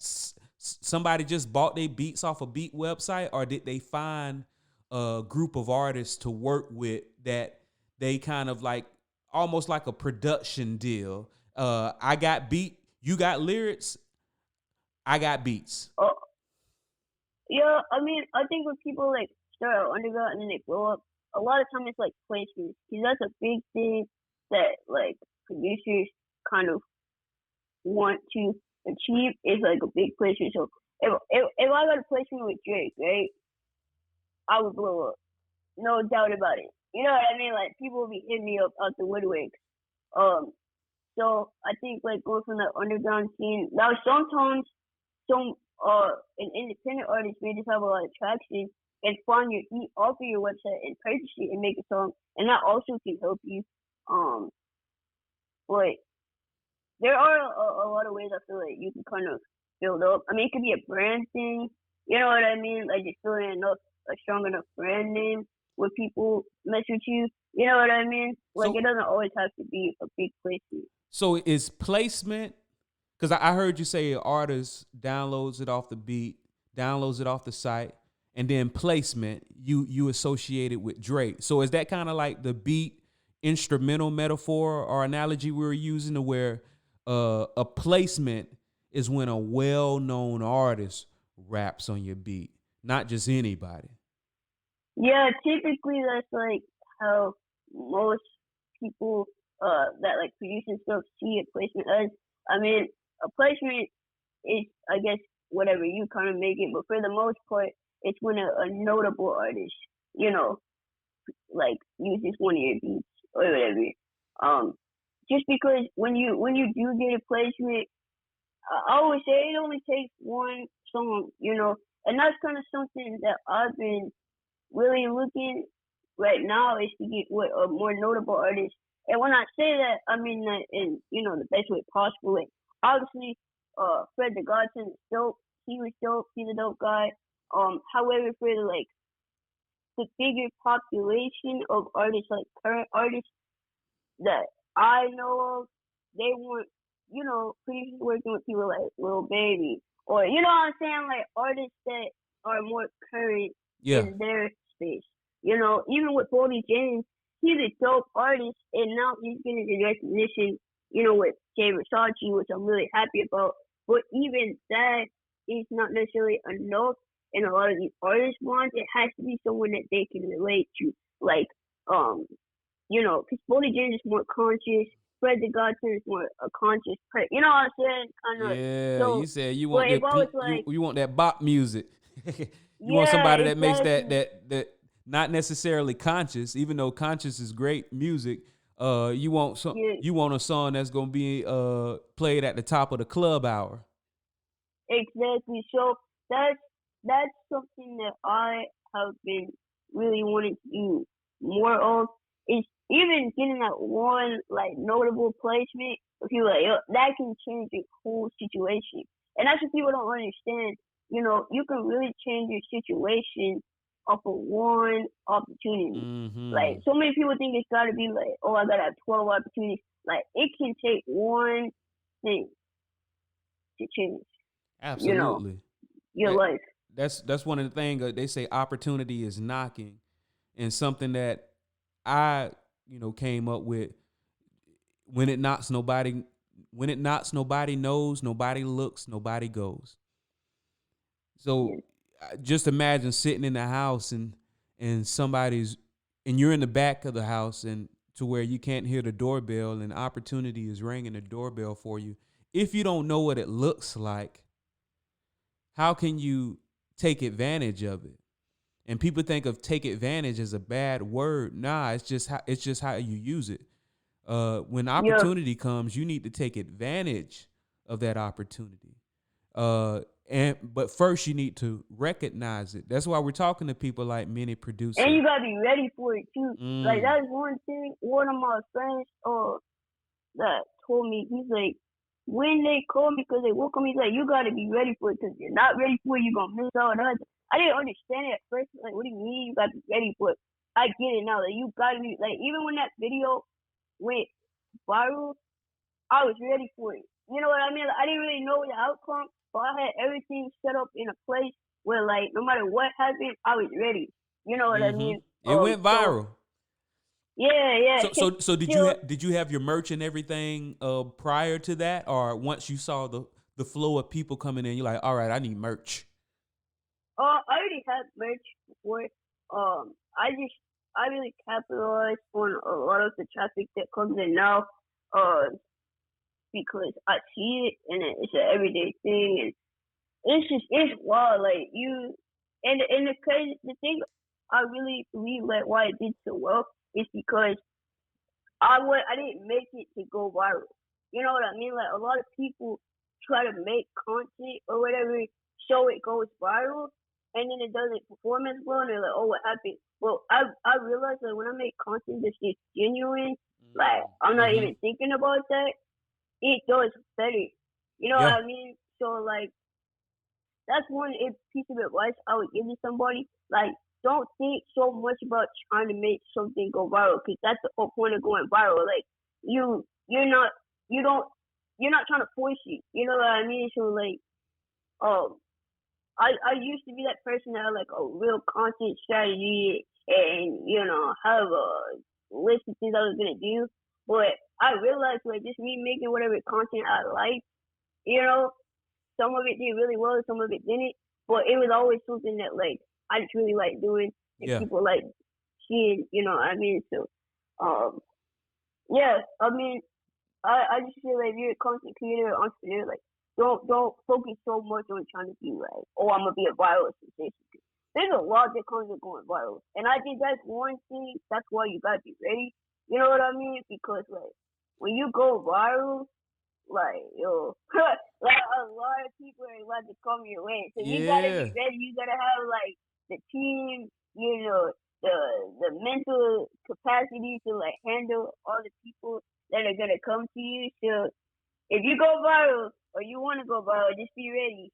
somebody just bought their beats off a beat website, or did they find a group of artists to work with that they kind of like, almost like a production deal? I got beat, you got lyrics, I got beats. Yeah, I mean, I think when people like start out underground and then they blow up, a lot of time it's like placements, because that's a big thing that like producers kind of want to achieve, is like a big placement. So if I got a placement with Drake, right, I would blow up, no doubt about it. You know what I mean? Like people will be hitting me up out the woodworks. So I think like going from the underground scene. Now sometimes an independent artist may just have a lot of traction and find your beat off of your website and purchase it and make a song, and that also can help you. But there are a lot of ways I feel like you can kind of build up. I mean, it could be a brand thing. You know what I mean? Like just feeling a strong enough brand name where people mess with you. You know what I mean? Like it doesn't always have to be a big placement. So is placement, because I heard you say an artist downloads it off the beat, downloads it off the site, and then placement, you associate it with Drake. So is that kind of like the beat instrumental metaphor or analogy we were using, to where a placement is when a well-known artist raps on your beat, not just anybody? Yeah, typically that's like how most people that like produce and stuff see a placement as. I mean, a placement is, I guess, whatever you kind of make it, but for the most part, it's when a notable artist, like uses one of your beats or whatever. Just because when you do get a placement, I always say it only takes one song, and that's kind of something that I've been really looking right now, is to get with a more notable artist. And when I say that, I mean that in the best way possible. Like obviously, Fred the Godson is dope. He was dope. He's a dope guy. However, for the bigger population of artists, like current artists that I know of, they want producers working with people like Lil Baby, or you know what I'm saying, like artists that are more current in their space. Even with Boldy James, he's a dope artist, and now he's getting the recognition, with Jay Versace, which I'm really happy about. But even that is not necessarily enough. And a lot of these artists want, it has to be someone that they can relate to. Like, because Boldy James is more conscious. Fred the Godson is more a conscious person. You know what I'm saying? Kind of. Yeah, so, you said you want that. You want that bop music. You want somebody that makes that not necessarily conscious, even though conscious is great music. You want a song that's gonna be played at the top of the club hour. Exactly. So that's something that I have been really wanting to do more of, is even getting that one like notable placement. People like, that can change your whole situation, and that's what people don't understand. You can really change your situation off of one opportunity. Mm-hmm. Like so many people think it's got to be like, oh, I gotta have 12 opportunities. Like it can take one thing to change. Absolutely. Your life. That's one of the things they say, opportunity is knocking, and something that I came up with. When it knocks, nobody knows, nobody looks, nobody goes. So just imagine sitting in the house and you're in the back of the house and to where you can't hear the doorbell and opportunity is ringing the doorbell for you. If you don't know what it looks like, how can you take advantage of it? And people think of take advantage as a bad word. Nah, it's just how you use it. When opportunity comes, you need to take advantage of that opportunity. But first you need to recognize it. That's why we're talking to people like many producers. And you gotta be ready for it too. Like that's one thing. One of my friends that told me, he's like, when they call me because they woke up, he's like, you gotta be ready for it, because you're not ready for it, you're gonna miss out. I didn't understand it at first. Like, what do you mean you gotta be ready for it? I get it now. Like, you gotta be, like, even when that video went viral, I was ready for it. You know what I mean? Like, I didn't really know the outcome, but I had everything set up in a place where, like, no matter what happened, I was ready. You know what I mean? It went viral. Yeah. So did you have your merch and everything prior to that, or once you saw the flow of people coming in, you're like, all right, I need merch? I already had merch before. I really capitalize on a lot of the traffic that comes in now, because I see it and it's an everyday thing, and it's wild. Like the thing I really believe like why it did so well is because I didn't make it to go viral. You know what I mean? Like, a lot of people try to make content or whatever so it goes viral, and then it doesn't perform as well, and they're like, oh, what happened? Well, I realized that when I make content that's just genuine, like, I'm not even thinking about that, it does better. You know what I mean? So, like, that's one piece of advice I would give to somebody. Like, don't think so much about trying to make something go viral, because that's the whole point of going viral. Like, you're not trying to force it. You know what I mean? So, like, I used to be that person that had like a real content strategy and, you know, have a list of things I was gonna do. But I realized, like, just me making whatever content I like, you know, some of it did really well, some of it didn't. But it was always something that, like, I just really like doing, and people like seeing, you know what I mean? So, I mean, I just feel like if you're a content creator or entrepreneur, like, don't focus so much on trying to be like, oh, I'm gonna be a viral sensation. There's a lot that comes with going viral, and I think that's one thing. That's why you gotta be ready. You know what I mean? Because, like, when you go viral, like, like, a lot of people are about to come your way. So you gotta be ready. You gotta have, like, the team, you know, the mental capacity to, like, handle all the people that are gonna come to you. So if you go viral or you want to go viral, just be ready,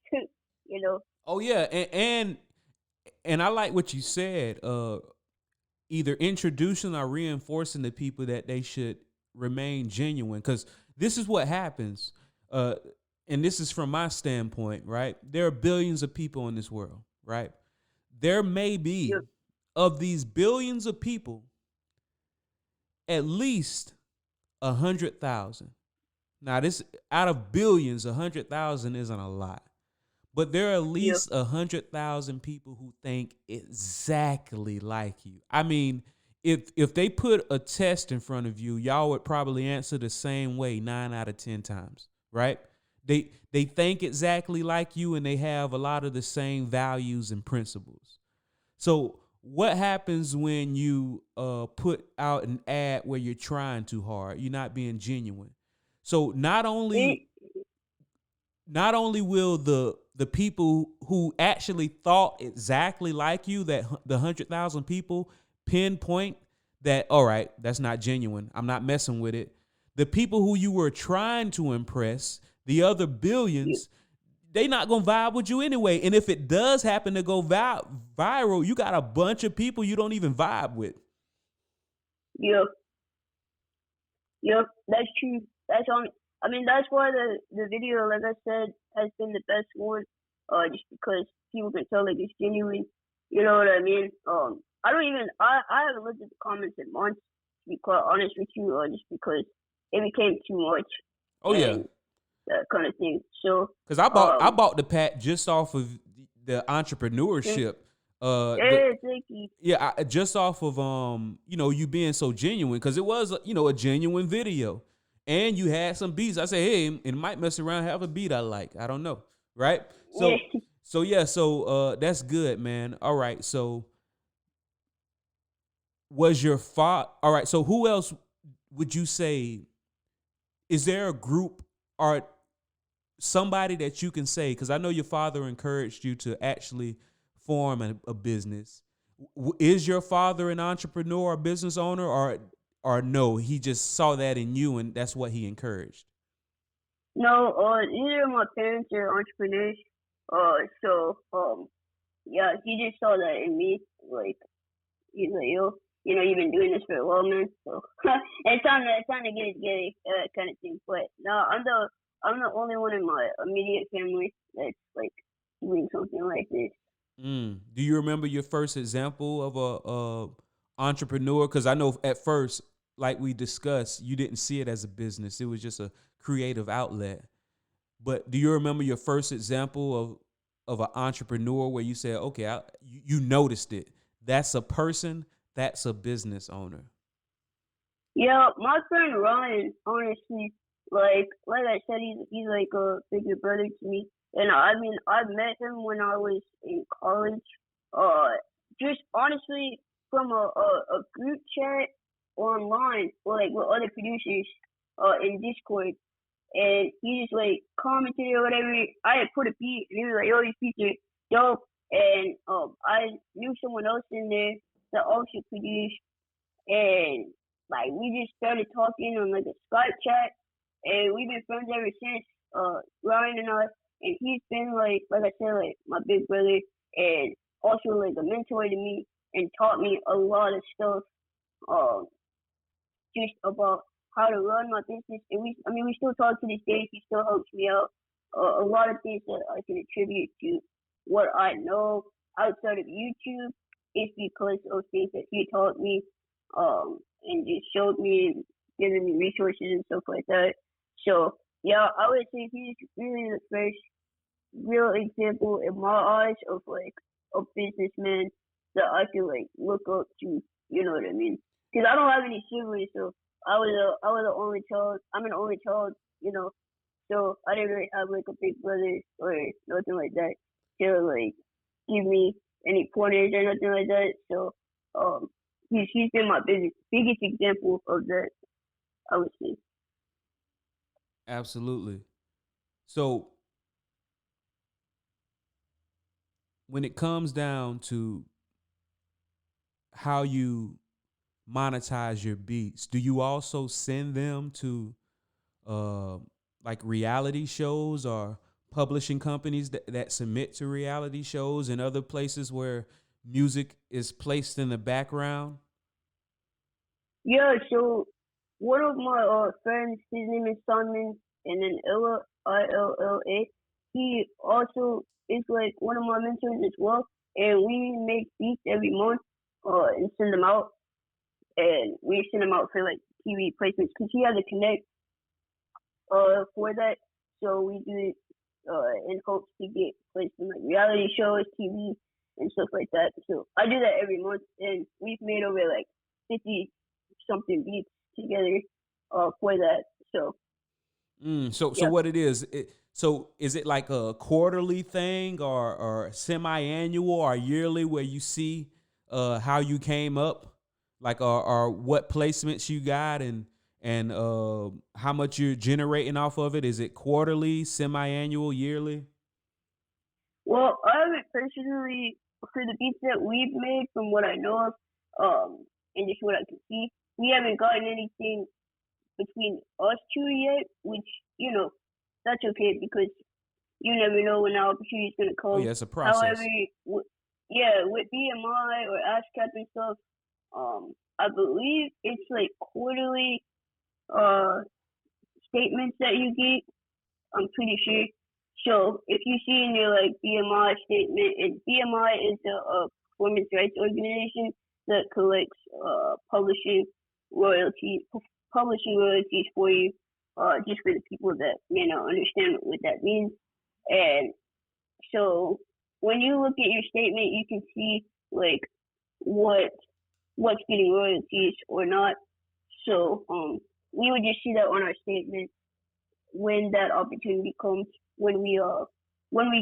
you know. Oh yeah, and I like what you said. Either introducing or reinforcing the people that they should remain genuine, because this is what happens. And this is from my standpoint, right? There are billions of people in this world, right? There may be, of these billions of people, at least 100,000. Now, this, out of billions, 100,000 isn't a lot, but there are at least 100,000 people who think exactly like you. I mean, if they put a test in front of you, y'all would probably answer the same way 9 out of 10 times, right? They think exactly like you, and they have a lot of the same values and principles. So what happens when you put out an ad where you're trying too hard, you're not being genuine? So not only will the people who actually thought exactly like you, that the 100,000 people, pinpoint that, all right, that's not genuine, I'm not messing with it. The people who you were trying to impress, the other billions, they not going to vibe with you anyway. And if it does happen to go viral, you got a bunch of people you don't even vibe with. Yep, that's true. That's on. I mean, that's why the video, like I said, has been the best one. Just because people can tell, like, it's genuine. You know what I mean? I haven't looked at the comments in months, to be quite honest with you, just because it became too much. Oh yeah, that kind of thing. So, because I bought the pack just off of the entrepreneurship Thank you. Yeah, just off of you being so genuine, because it was a genuine video, and you had some beats. I say, hey, it might mess around, have a beat I like. I don't know, right? Yeah. So that's good, man. All right, so was your father? All right, so who else would you say? Is there a group or somebody that you can say? Because I know your father encouraged you to actually form a business. Is your father an entrepreneur or business owner, or no? He just saw that in you, and that's what he encouraged. No, neither of my parents are entrepreneurs. Yeah, he just saw that in me. Like, he's like, yo, you've been doing this for a while, man. So it's time to get it together, kind of thing. But no, I'm the only one in my immediate family that's like doing something like this. Do you remember your first example of a entrepreneur? Because I know at first, like we discussed, you didn't see it as a business. It was just a creative outlet. But do you remember your first example of an entrepreneur where you said, okay, you noticed it? That's a person. That's a business owner. Yeah, my friend Ryan, honestly, like I said, he's like a bigger brother to me. And I mean, I met him when I was in college. Just honestly from a group chat online, or like with other producers, in Discord. And he just like commented or whatever. I had put a beat, and he was like, "Yo, these beats are dope." And I knew someone else in there that also produced, and like we just started talking on like a Skype chat, and we've been friends ever since. Ryan and I, and he's been like I said, like my big brother, and also like a mentor to me, and taught me a lot of stuff, just about how to run my business. And we still talk to this day. He still helps me out. A lot of things that I can attribute to what I know outside of YouTube is because of things that he taught me, and just showed me and given me resources and stuff like that. So yeah, I would say he's really the first real example in my eyes of like a businessman that I can like look up to. You know what I mean? Because I don't have any siblings, so I was the only child. I'm an only child, so I didn't really have like a big brother or nothing like that to like give me any pointers or nothing like that. So he's been my biggest example of that, I would say. Absolutely. So when it comes down to how you monetize your beats, do you also send them to like reality shows or publishing companies that submit to reality shows and other places where music is placed in the background? Yeah, so one of my friends, his name is Simon, and then Illa, Illa. He also is like one of my mentors as well, and we make beats every month, and send them out, and we send them out for like TV placements because he has a connect for that, so we do it in hopes to get placed in like reality shows, TV, and stuff like that. So I do that every month, and we've made over like 50 something beats together for that. So So what it is? So is it like a quarterly thing or semi-annual or yearly where you see how you came up, like or what placements you got and how much you're generating off of it? Is it quarterly, semi-annual, yearly? Well, I haven't personally, for the beats that we've made, from what I know of, and just what I can see, we haven't gotten anything between us two yet, which, that's okay because you never know when the opportunity is going to come. Oh, yeah, it's a process. However, with BMI or ASCAP and stuff, I believe it's like quarterly statements that you get. I'm pretty sure. So if you see in your like BMI statement, and BMI is a performance rights organization that collects publishing royalties for you, just for the people that may not understand what that means. And so when you look at your statement, you can see like what's getting royalties or not. So we would just see that on our statement when that opportunity comes. When we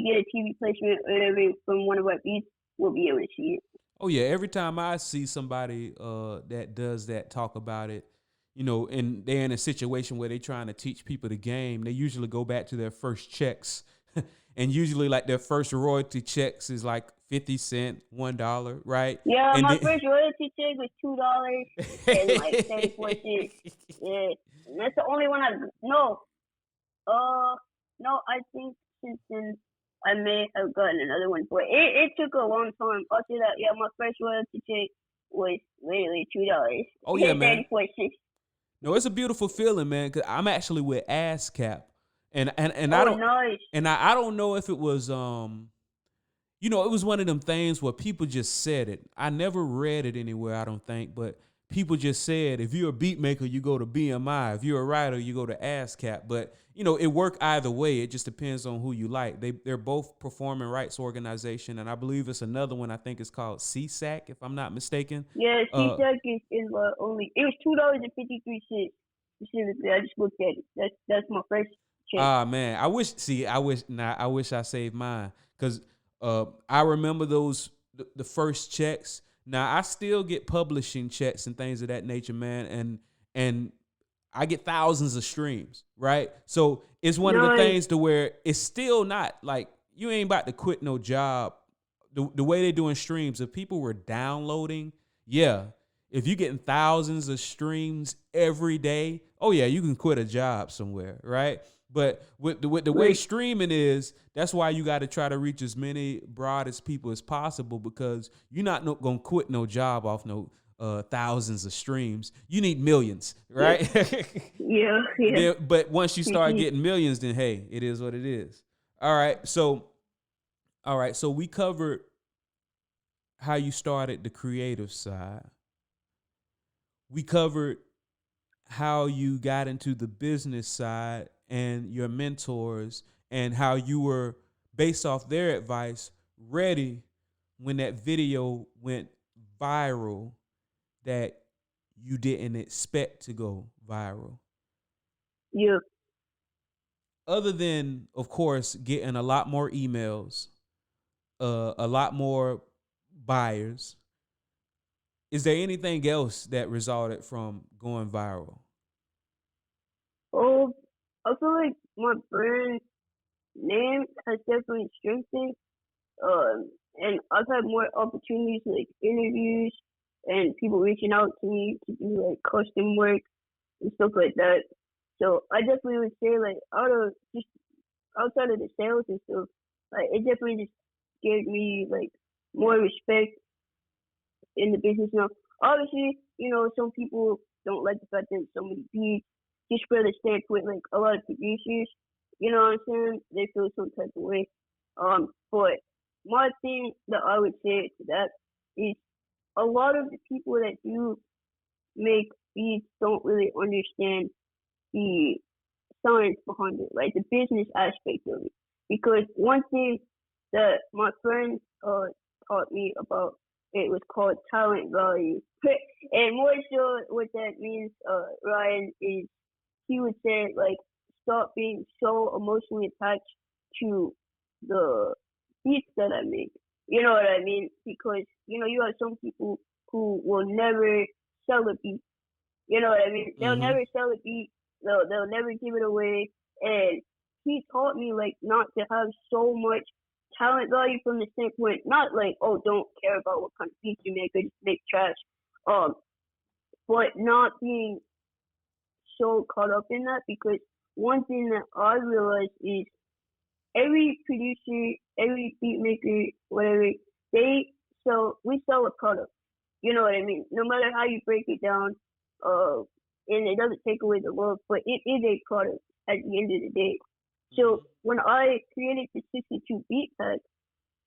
get a TV placement or whatever from one of our beats, we'll be able to see it. Oh yeah, every time I see somebody that does that, talk about it, you know, and they're in a situation where they're trying to teach people the game, they usually go back to their first checks. And usually like their first royalty checks is like 50 cents, $1, right? Yeah, and my first royalty check was $2 and like 34 cents. Yeah. And that's the only one no, I think since then I may have gotten another one, but it took a long time. I'll say that. Yeah, my first royalty check was literally $2. Oh yeah, man. 34 cents. No, it's a beautiful feeling, man. Cause I'm actually with ASCAP, and Oh, I don't, nice. and I don't know if it was you know, it was one of them things where people just said it. I never read it anywhere, I don't think, but people just said if you're a beat maker, you go to BMI. If you're a writer, you go to ASCAP. But you know, it worked either way. It just depends on who you like. They're both performing rights organization, and I believe it's another one. I think it's called CSAC, if I'm not mistaken. Yeah, CSAC is only. It was $2.53 specifically. I just looked at it. That's my first check. Man, I wish I saved mine, because I remember those the first checks. Now I still get publishing checks and things of that nature, man, and I get thousands of streams, right? So it's one of the things to where it's still not like you ain't about to quit no job. The way they're doing streams, if people were downloading, yeah, if you're getting thousands of streams every day, oh yeah, you can quit a job somewhere, right? But with the way streaming is, that's why you got to try to reach as many broadest people as possible, because you're not going to quit no job off no thousands of streams. You need millions, right? Yeah. But once you start getting millions, then hey, it is what it is. All right, so we covered how you started the creative side. We covered how you got into the business side and your mentors, and how you were, based off their advice, ready when that video went viral that you didn't expect to go viral. Yeah. Other than, of course, getting a lot more emails, a lot more buyers, is there anything else that resulted from going viral? Oh, I feel like my brand name has definitely strengthened. And I've had more opportunities like interviews and people reaching out to me to do like custom work and stuff like that. So I definitely would say like outside of the sales and stuff, like it definitely just gave me like more respect in the business now. Obviously, you know, some people don't like the fact that so many beats. Just for the standpoint, like a lot of producers, you know what I'm saying? They feel some type of way. But my thing that I would say to that is a lot of the people that do make beats don't really understand the science behind it, like the business aspect of it. Because one thing that my friend taught me about, it was called talent value. And more so what that means, Ryan, is he would say, like, stop being so emotionally attached to the beats that I make. You know what I mean? Because, you know, you have some people who will never sell a beat. You know what I mean? They'll never sell a beat. They'll never give it away. And he taught me, like, not to have so much talent value from the standpoint, not like, oh, don't care about what kind of beats you make or just make trash. But not being so caught up in that, because one thing that I realized is every producer, every beat maker, whatever, we sell a product. You know what I mean? No matter how you break it down, and it doesn't take away the love, but it is a product at the end of the day. So when I created the 62 beat pack,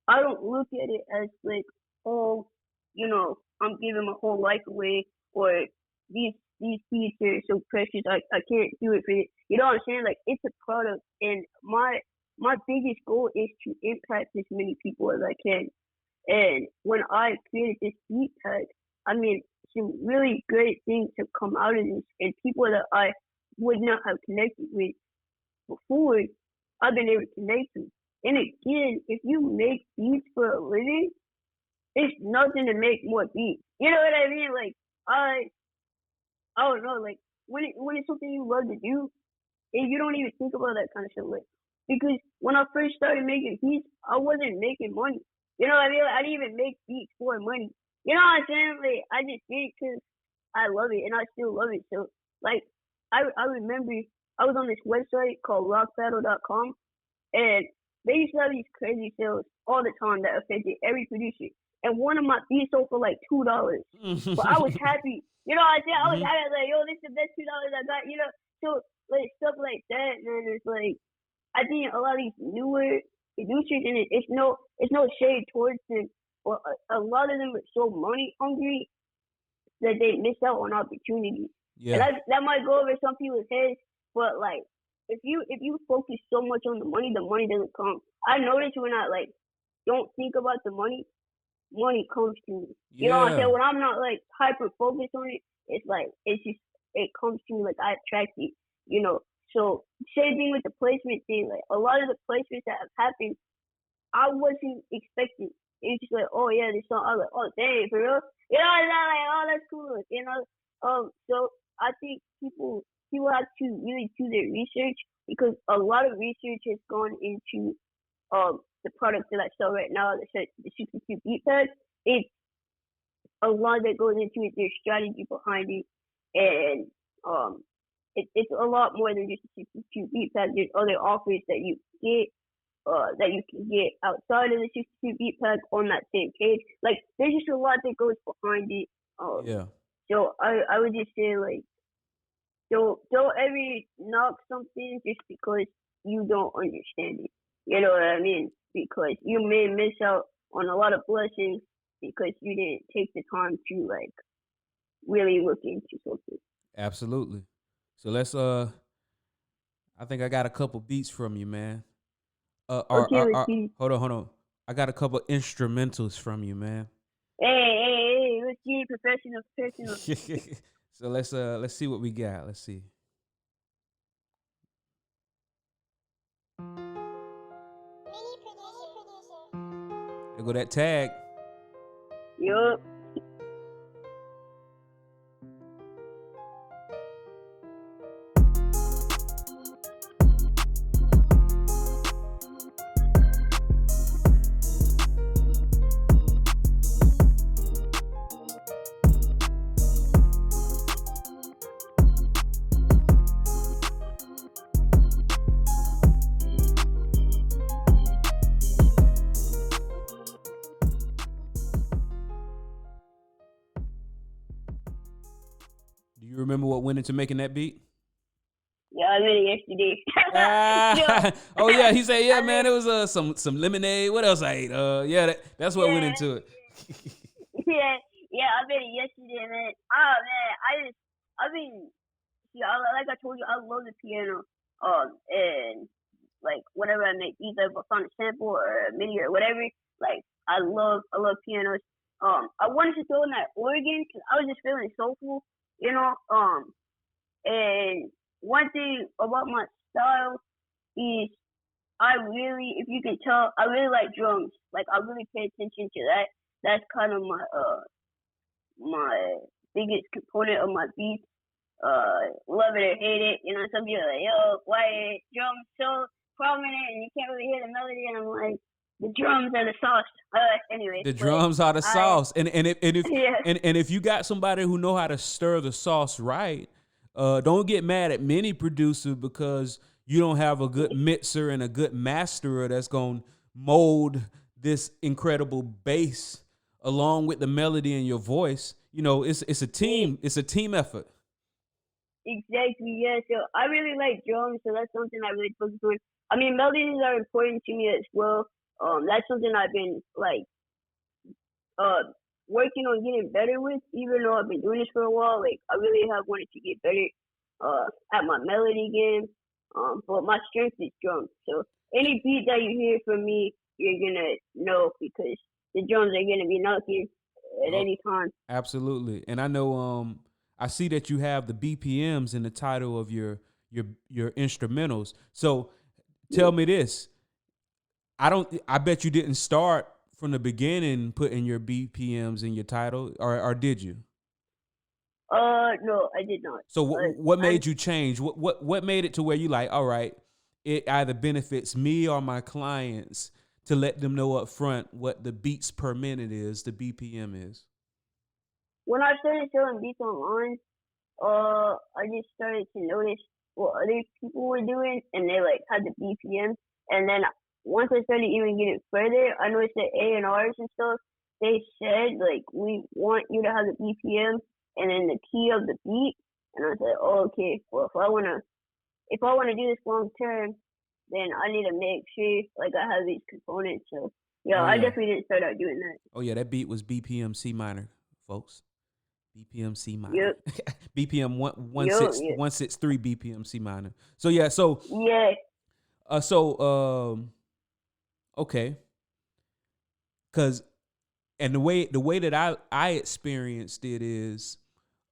I don't look at it as like, oh, you know, I'm giving my whole life away, or these beats are so precious, I can't do it for you. You know what I'm saying? Like, it's a product, and my my biggest goal is to impact as many people as I can. And when I created this beat pad, I mean, some really great things have come out of this, and people that I would not have connected with before, I've been able to connect with. And again, if you make beats for a living, it's nothing to make more beats. You know what I mean? Like, I don't know, like, when it's something you love to do, and you don't even think about that kind of shit. Like, because when I first started making beats, I wasn't making money. You know what I mean? Like, I didn't even make beats for money. You know what I'm saying? Like, I just did it because I love it, and I still love it. So, like, I remember I was on this website called rockbattle.com, and they used to have these crazy sales all the time that affected every producer. And one of my beats sold for like $2. But I was happy. You know what I'm saying? I was happy. I was like, yo, this is the best $2 I got. You know, so like stuff like that, man. It's like, I think a lot of these newer producers, and it's no shade towards them, but a lot of them are so money hungry that they miss out on opportunities. Yeah. And that might go over some people's heads, but like, if you focus so much on the money doesn't come. I notice when I like don't think about the money comes to me. You know what I'm saying? When I'm not like hyper focused on it, it's like it comes to me, like I attract it. You know. So same thing with the placement thing. Like a lot of the placements that have happened, I wasn't expecting. It's just like, oh yeah, this song. I was like, oh dang, for real? You know, it's not like, oh that's cool. You know. So I think people have to really do their research, because a lot of research has gone into the product that I sell right now, the 62 beat pad. It's a lot that goes into it. There's strategy behind it, and it's a lot more than just a 62 beat pad. There's other offers that you can get outside of the 62 beat pad on that same page. Like there's just a lot that goes behind it. So I would just say, like, don't ever knock something just because you don't understand it. You know what I mean? Because you may miss out on a lot of blessings because you didn't take the time to like really look into something. Absolutely. So let's I think I got a couple beats from you, man. Okay. Hold on. I got a couple instrumentals from you, man. Hey, let's get professional. So let's see what we got. Let's see. There go that tag. Yup. Do you remember what went into making that beat? Yeah, I made it yesterday. Oh yeah, he said, yeah, man, it was some lemonade. What else I ate? That's what went into it. yeah, I made it yesterday, man. Oh man, like I told you, I love the piano. And like whenever I make beats, like if I find a sample or a MIDI or whatever, like I love pianos. I wanted to throw in that organ because I was just feeling soulful, you know. And one thing about my style is if you can tell, I really like drums. Like I really pay attention to that. That's kind of my biggest component of my beats. Love it or hate it. You know, some people are like, yo, why are drums so prominent and you can't really hear the melody? And I'm like, the drums are the sauce. Anyway. The drums are the sauce. And if you got somebody who know how to stir the sauce right, don't get mad at many producers because you don't have a good mixer and a good masterer that's gonna mold this incredible bass along with the melody in your voice. You know, it's a team. It's a team effort. Exactly, yeah. So I really like drums, so that's something I really focus on. I mean, melodies are important to me as well. That's something I've been like working on getting better with, even though I've been doing this for a while. Like I really have wanted to get better at my melody game. But my strength is drums. So any beat that you hear from me, you're gonna know because the drums are gonna be knocking at Oh, any time. absolutely. And I know I see that you have the BPMs in the title of your instrumentals. So tell me this. I bet you didn't start from the beginning putting your BPMs in your title, or did you? No, I did not. So what I'm made you change? What made it to where you like, all right, it either benefits me or my clients to let them know up front what the beats per minute is, the BPM is. when I started selling beats online, I just started to notice what other people were doing, and they like had the BPM. And then once I started even getting further, I noticed that A&Rs and stuff, they said like we want you to have the BPM and then the key of the beat. And I said, oh, okay, well if I wanna do this long term, then I need to make sure like I have these components. So yeah, Oh I yeah. definitely didn't start out doing that. Oh yeah, that beat was BPM C minor, folks. BPM C minor. Yep, BPM yep, yep. 163 BPM C minor. So yeah, so Yeah, uh so um okay. Cause and the way that I experienced it is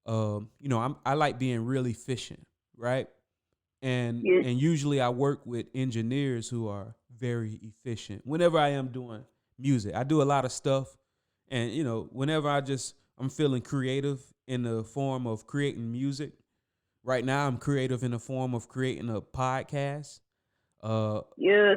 I like being really efficient, right? And yes, and usually I work with engineers who are very efficient. Whenever I am doing music, I do a lot of stuff, and whenever I'm feeling creative in the form of creating music. Right now, I'm creative in the form of creating a podcast. Uh, yeah.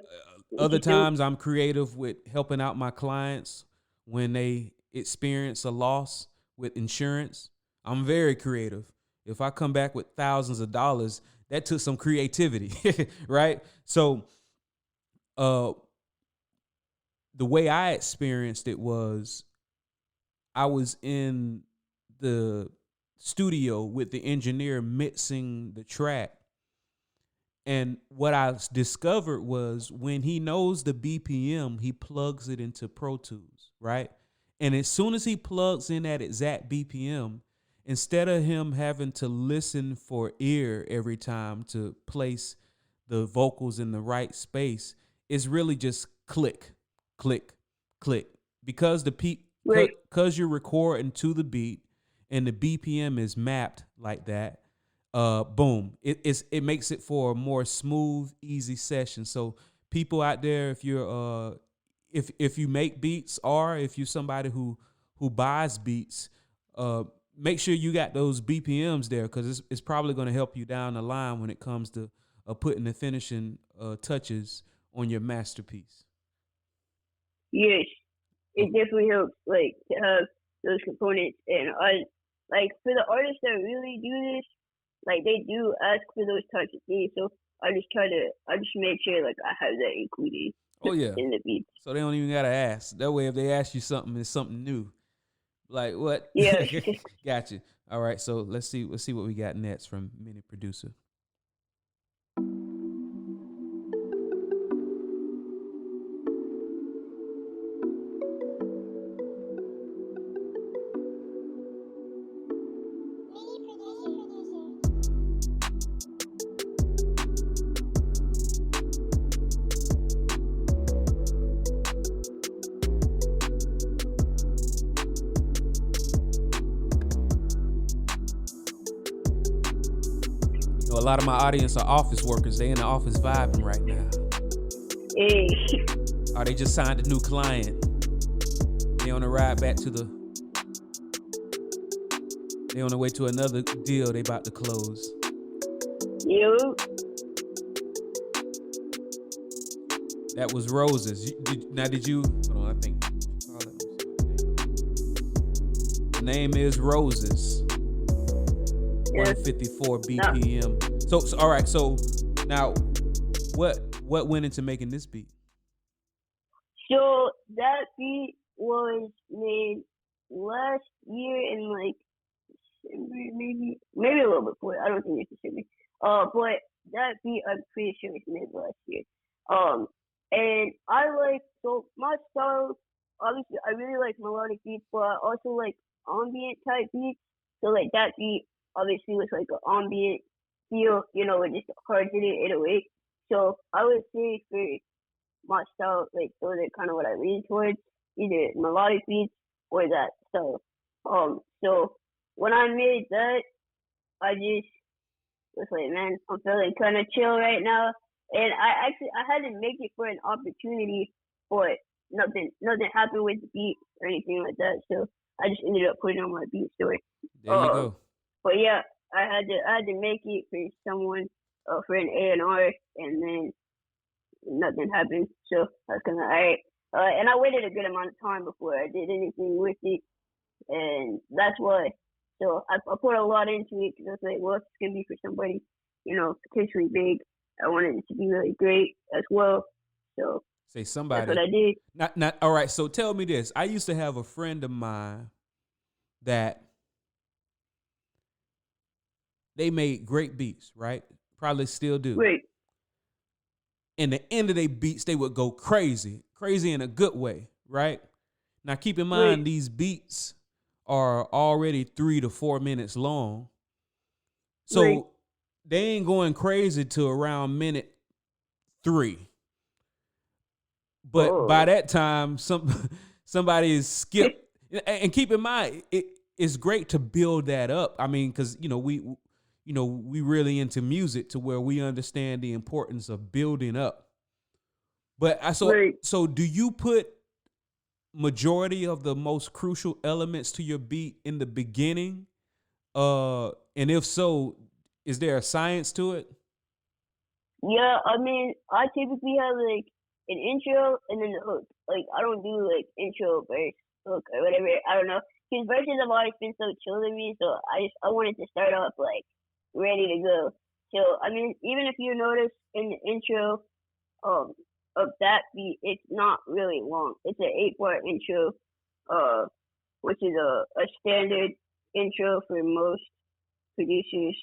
Other Just do. times, I'm creative with helping out my clients when they experience a loss with insurance. I'm very creative. If I come back with thousands of dollars, that took some creativity, right? So, uh, the way I experienced it was I was in the studio with the engineer mixing the track. And what I discovered was when he knows the BPM, he plugs it into Pro Tools, right? And as soon as he plugs in that exact BPM, instead of him having to listen for ear every time to place the vocals in the right space, it's really just click, click, click. Because Right. because you're recording to the beat and the BPM is mapped like that, boom, it makes it for a more smooth, easy session. So people out there, if you're if you make beats or if you're somebody who buys beats, make sure you got those BPMs there, because it's probably going to help you down the line when it comes to putting the finishing touches on your masterpiece. Yes. Oh, It definitely helps like to have those components, and I like for the artists that really do this, like they do ask for those types of things. So I just make sure like I have that included oh yeah. in the beats. So they don't even gotta ask. That way, if they ask you something, it's something new. Like what? Yeah. Gotcha. All right. So let's see what we got next from Mini Producer. A lot of my audience are office workers. They in the office vibing right now. Hey. Or they just signed a new client. They on the ride back to they on the way to another deal they about to close. Yo. That was Roses. Did you? Hold on, I think. The name is Roses. Yeah. 154 BPM. So all right. So now, what went into making this beat? So that beat was made last year in like December, maybe a little before. I don't think it's December. But that beat I'm pretty sure was made last year. And I like so my style. Obviously, I really like melodic beats, but I also like ambient type beats. So like that beat obviously was like an ambient feel, with just hard hitting 808. So I would say for my style, like those are kind of what I lean towards, either melodic beats or that style. So when I made that, I just was like, man, I'm feeling kind of chill right now, and I had to make it for an opportunity, but nothing happened with the beat or anything like that. So I just ended up putting on my beat story. There you go. But yeah, I had to make it for someone, for an A&R, and then nothing happened. So I was kind of alright. And I waited a good amount of time before I did anything with it, and that's why. So I put a lot into it because I was like, well, it's gonna be for somebody, potentially big. I wanted it to be really great as well. So say somebody. That's what I did. Not all right. So tell me this. I used to have a friend of mine that they made great beats, right? Probably still do. Right. And the end of their beats, they would go crazy in a good way, right? Now keep in mind, these beats are already 3 to 4 minutes long. So they ain't going crazy to around minute 3. But by that time, somebody is skipped. And keep in mind, it's great to build that up. I mean, because we really into music to where we understand the importance of building up. But so do you put majority of the most crucial elements to your beat in the beginning? And if so, is there a science to it? Yeah, I mean, I typically have like an intro and then the hook. Like, I don't do like intro, verse, hook, or whatever. I don't know. Because verses have always been so chill to me, so I wanted to start off like ready to go. So I mean, even if you notice in the intro, of that beat, it's not really long. It's an 8-part intro, which is a standard intro for most producers,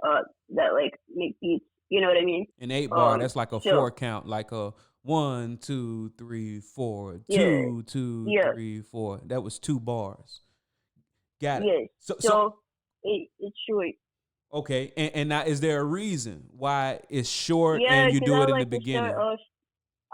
that like make beats. You know what I mean? An 8-bar, that's like a 4 count, like a 1, 2, 3, 4, 2, 2, 3, 4. That was 2 bars. Got it. Yes. So it's short. Okay, and now is there a reason why it's short and you do it in the beginning?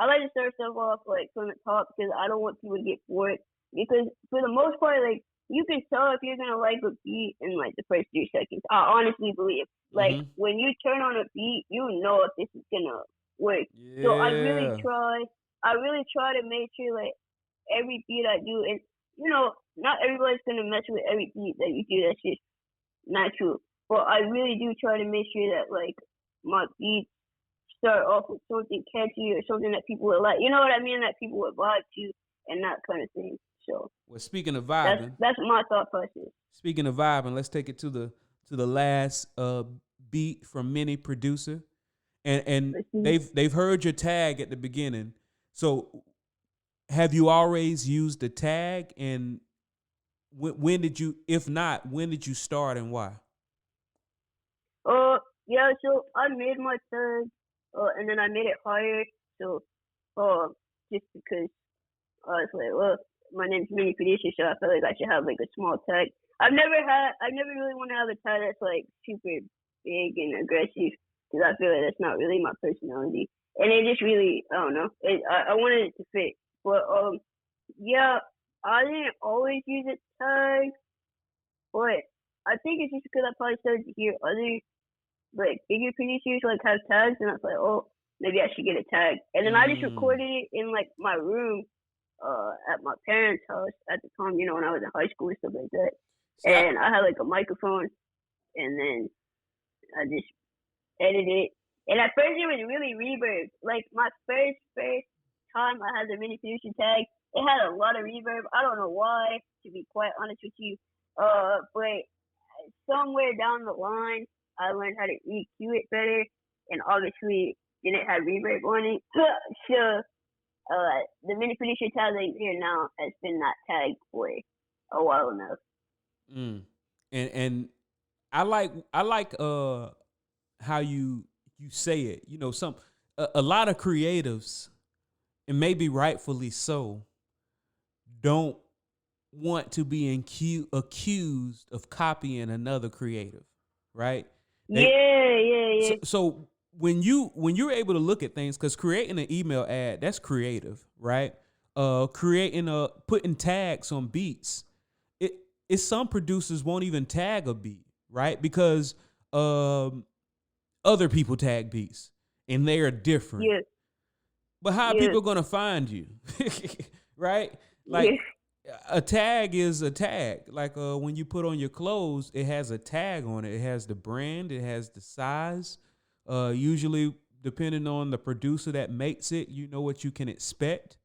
I like to start stuff off like from the top because I don't want people to get bored. Because for the most part, like you can tell if you're gonna like a beat in like the first 3 seconds. I honestly believe, like when you turn on a beat, you know if this is gonna work. Yeah. So I really try to make sure like every beat I do, and not everybody's gonna mess with every beat that you do. That's just natural. But I really do try to make sure that like my beats start off with something catchy or something that people will like. You know what I mean? That people will vibe to and that kind of thing. So, well, speaking of vibing, that's my thought process. Speaking of vibing, let's take it to the last beat from Mini Producer, and they've heard your tag at the beginning. So, have you always used the tag? And when did you? If not, when did you start and why? Yeah. So I made my tag, and then I made it higher. So, just because I was like, well, my name's Mini Producer, so I feel like I should have like a small tag. I've never really want to have a tag that's like super big and aggressive because I feel like that's not really my personality. And it just really, I don't know. I wanted it to fit, but yeah, I didn't always use a tag, but I think it's just because I probably started to hear other like bigger producers like have tags, and I was like, oh, maybe I should get a tag. And then I just recorded it in like my room, at my parents' house at the time, when I was in high school and stuff like that. And I had like a microphone, and then I just edited it. And at first it was really reverb. Like my first time I had the Mini Producer tag, it had a lot of reverb. I don't know why, to be quite honest with you. But somewhere down the line, I learned how to EQ it better, and obviously then it had reverb on it. So the Mini Producer tag that you hear now has been that tag for a while enough. And I like how you say it. A lot of creatives, and maybe rightfully so, don't want to be accused of copying another creative, right? Yeah. So when you're able to look at things, because creating an email ad, that's creative, right? Putting tags on beats. It's some producers won't even tag a beat, right? Because other people tag beats and they are different. Yeah. But how are people gonna find you? Right? Like a tag is a tag. Like when you put on your clothes, it has a tag on it. It has the brand, it has the size. Usually, depending on the producer that makes it, you know what you can expect.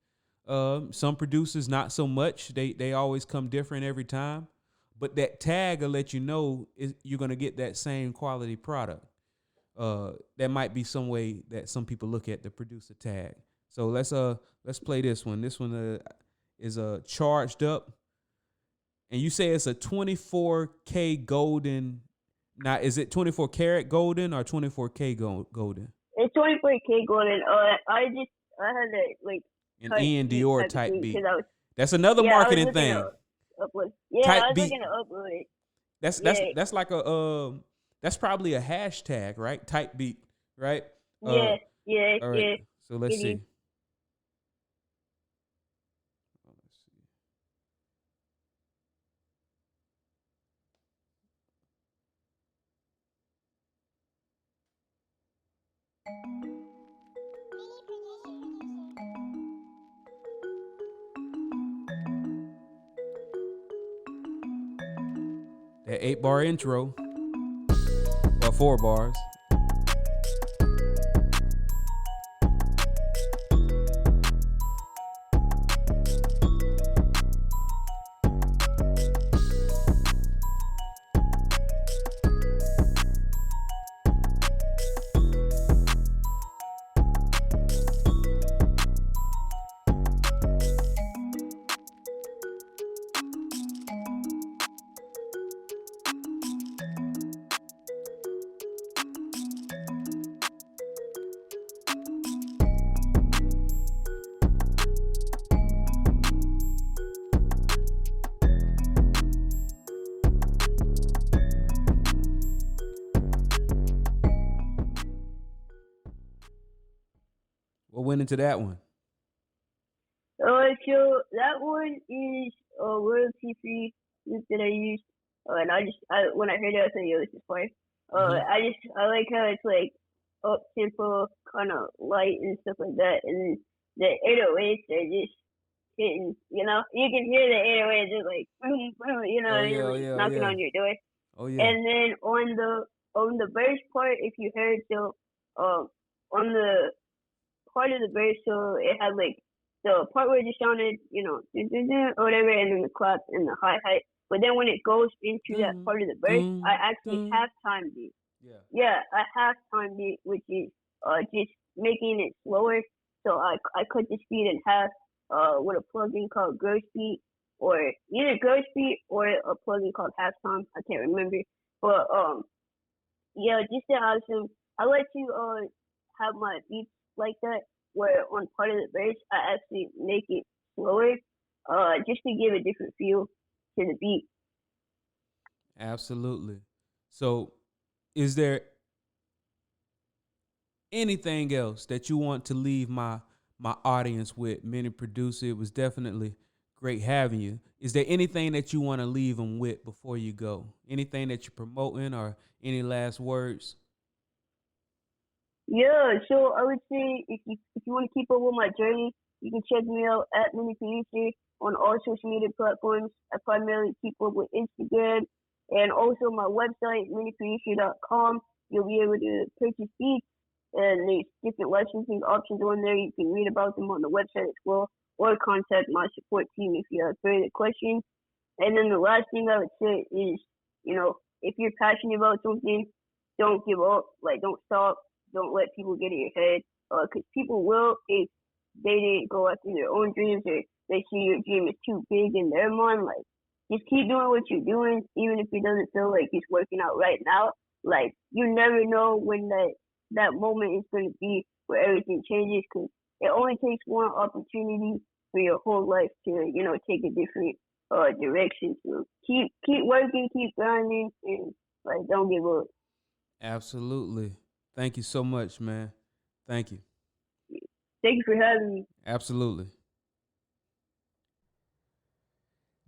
Some producers not so much. They always come different every time. But that tag will let you know you're gonna get that same quality product. That might be some way that some people look at the producer tag. So let's play this one. This one is charged up, and you say it's a 24K golden. Now, is it 24 karat golden or 24K golden? It's 24K golden. I had that like an Ian Dior type beat. Was, that's another marketing thing. Type I was looking to upload it. That's like that's probably a hashtag, right? Type beat, right? Yeah. All right. Yeah. So let's see. That 8-bar intro, or 4 bars. What went into that one? So that one is a royalty free loop that I used, and when I heard it, I thought, yo, this is fire. I like how it's like up tempo, kind of light and stuff like that, and the 808s are just hitting. You know, you can hear the 808s just like, you know, knocking on your door. Oh yeah. And then on the verse part, if you heard, so on the part of the verse, so it had like the part where it just sounded, you know, or whatever, and then the clap and the hi-hat. But then when it goes into that part of the verse, I actually halftime beat. Yeah, a halftime beat, which is just making it slower. So I cut the speed in half with a plugin called Gross Beat, or either Gross Beat or a plugin called Halftime. I can't remember. But yeah, just to have some, I like to have my beats like that, where on part of the verse I actually make it slower, just to give a different feel to the beat. Absolutely. So, is there anything else that you want to leave my audience with? Mini Producer, it was definitely great having you. Is there anything that you want to leave them with before you go? Anything that you're promoting, or any last words? Yeah, so I would say if you want to keep up with my journey, you can check me out at Mini Producer on all social media platforms. I primarily keep up with Instagram and also my website, miniproducer.com. You'll be able to purchase beats, and there's different licensing options on there. You can read about them on the website as well, or contact my support team if you have further questions. And then the last thing I would say is, you know, if you're passionate about something, don't give up. Like, don't stop. Don't let people get in your head, because people will if they didn't go after their own dreams, or they see your dream is too big in their mind. Like, just keep doing what you're doing, even if it doesn't feel like it's working out right now. Like, you never know when that moment is going to be where everything changes, because it only takes one opportunity for your whole life to, you know, take a different direction. So keep working, keep grinding, and like, don't give up. Absolutely. Thank you so much, man. Thank you. Thank you for having me. Absolutely.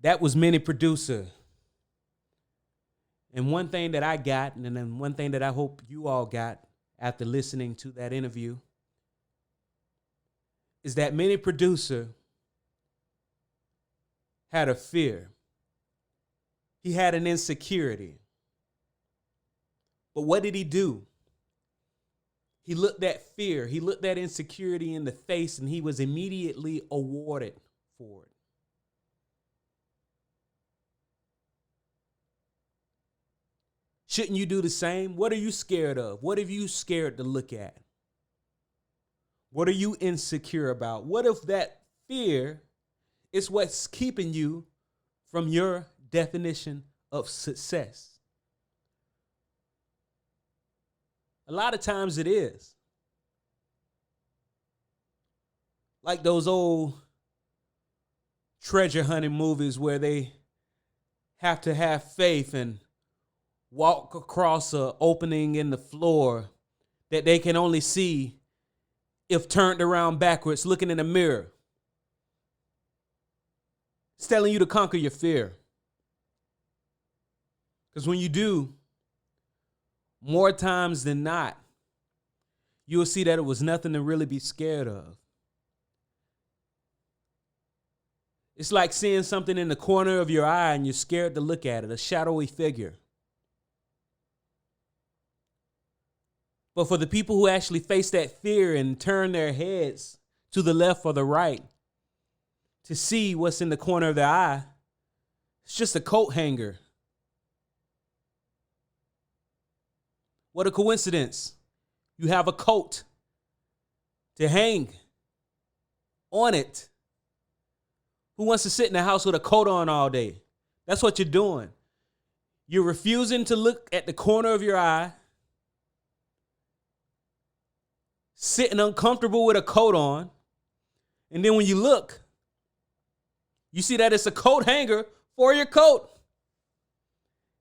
That was Mini Producer. And one thing that I got, and then one thing that I hope you all got after listening to that interview, is that Mini Producer had a fear. He had an insecurity. But what did he do? He looked that fear, he looked that insecurity in the face, and he was immediately awarded for it. Shouldn't you do the same? What are you scared of? What are you scared to look at? What are you insecure about? What if that fear is what's keeping you from your definition of success? A lot of times it is. Like those old treasure hunting movies where they have to have faith and walk across an opening in the floor that they can only see if turned around backwards, looking in a mirror. It's telling you to conquer your fear. Because when you do, more times than not, you'll see that it was nothing to really be scared of. It's like seeing something in the corner of your eye and you're scared to look at it, a shadowy figure. But for the people who actually face that fear and turn their heads to the left or the right to see what's in the corner of their eye, it's just a coat hanger. What a coincidence. You have a coat to hang on it. Who wants to sit in the house with a coat on all day? That's what you're doing. You're refusing to look at the corner of your eye, sitting uncomfortable with a coat on, and then when you look, you see that it's a coat hanger for your coat.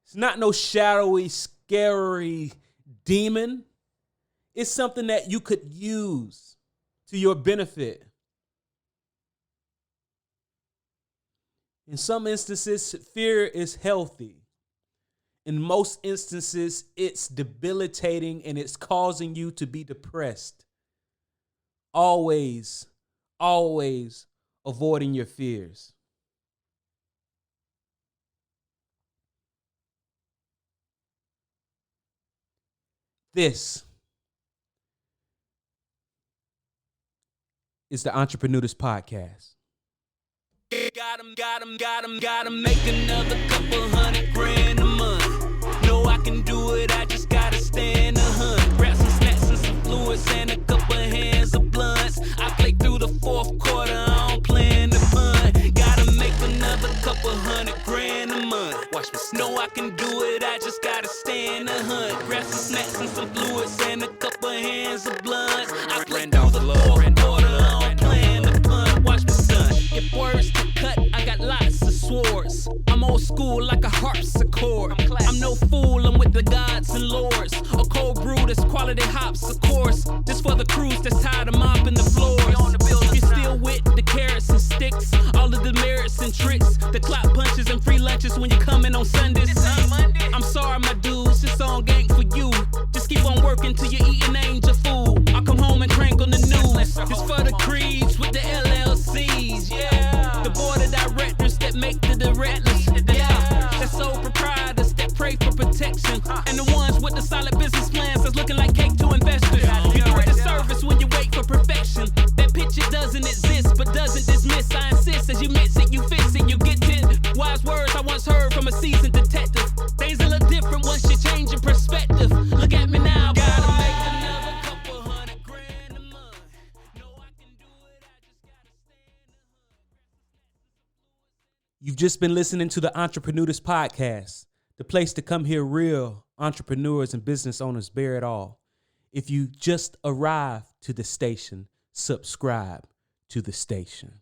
It's not no shadowy, scary demon. It's something that you could use to your benefit. In some instances, fear is healthy. In most instances, it's debilitating and it's causing you to be depressed. Always, always avoiding your fears. This is the Entreprenudist Podcast. Gotta make another couple $100,000 a month. Know I can do it, I just gotta stand the hunt. Grab some snacks and some fluids and a couple hands of blunts. I play through the fourth quarter, I don't plan to punt. Gotta make another couple $100,000 a month. Watch me. Know I can do it, I just gotta stand the hunt. Grab some snacks and some fluids and a couple hands of blunts. I play through the fourth quarter, I don't plan to punt. Watch me, son. If words to cut, I got lots of swords. I'm old school like a harpsichord. I'm no fool, I'm with the gods and lords. A cold brew that's quality hops, of course. This for the crews that's tired of mopping the floors. If you're still with the carrots and sticks, all of the merits and tricks, the clock punches and free lunches when you're coming on Sundays. I'm sorry, my dudes, this song ain't for you. Just keep on working till you're eating angel food. I'll come home and crank on the news. It's for the creeds with the LLCs, yeah. The board of directors that make the directors, yeah. That's sole proprietors that pray for protection. And the ones with the solid business plans that's looking like cake to investors. You do a disservice when you wait for perfection. That picture doesn't exist, but doesn't dismiss. I insist as you miss it, you fix it, you get it. Wise words I once heard from a seasoned detective. Things a little different once you change your perspective. Look at me now, gotta make another couple $100,000 a month. Know I can do it, I just gotta stand the hunt. You've just been listening to the Entreprenudist Podcast, the place to come hear real entrepreneurs and business owners bear it all. If you just arrived to the station, subscribe to the station.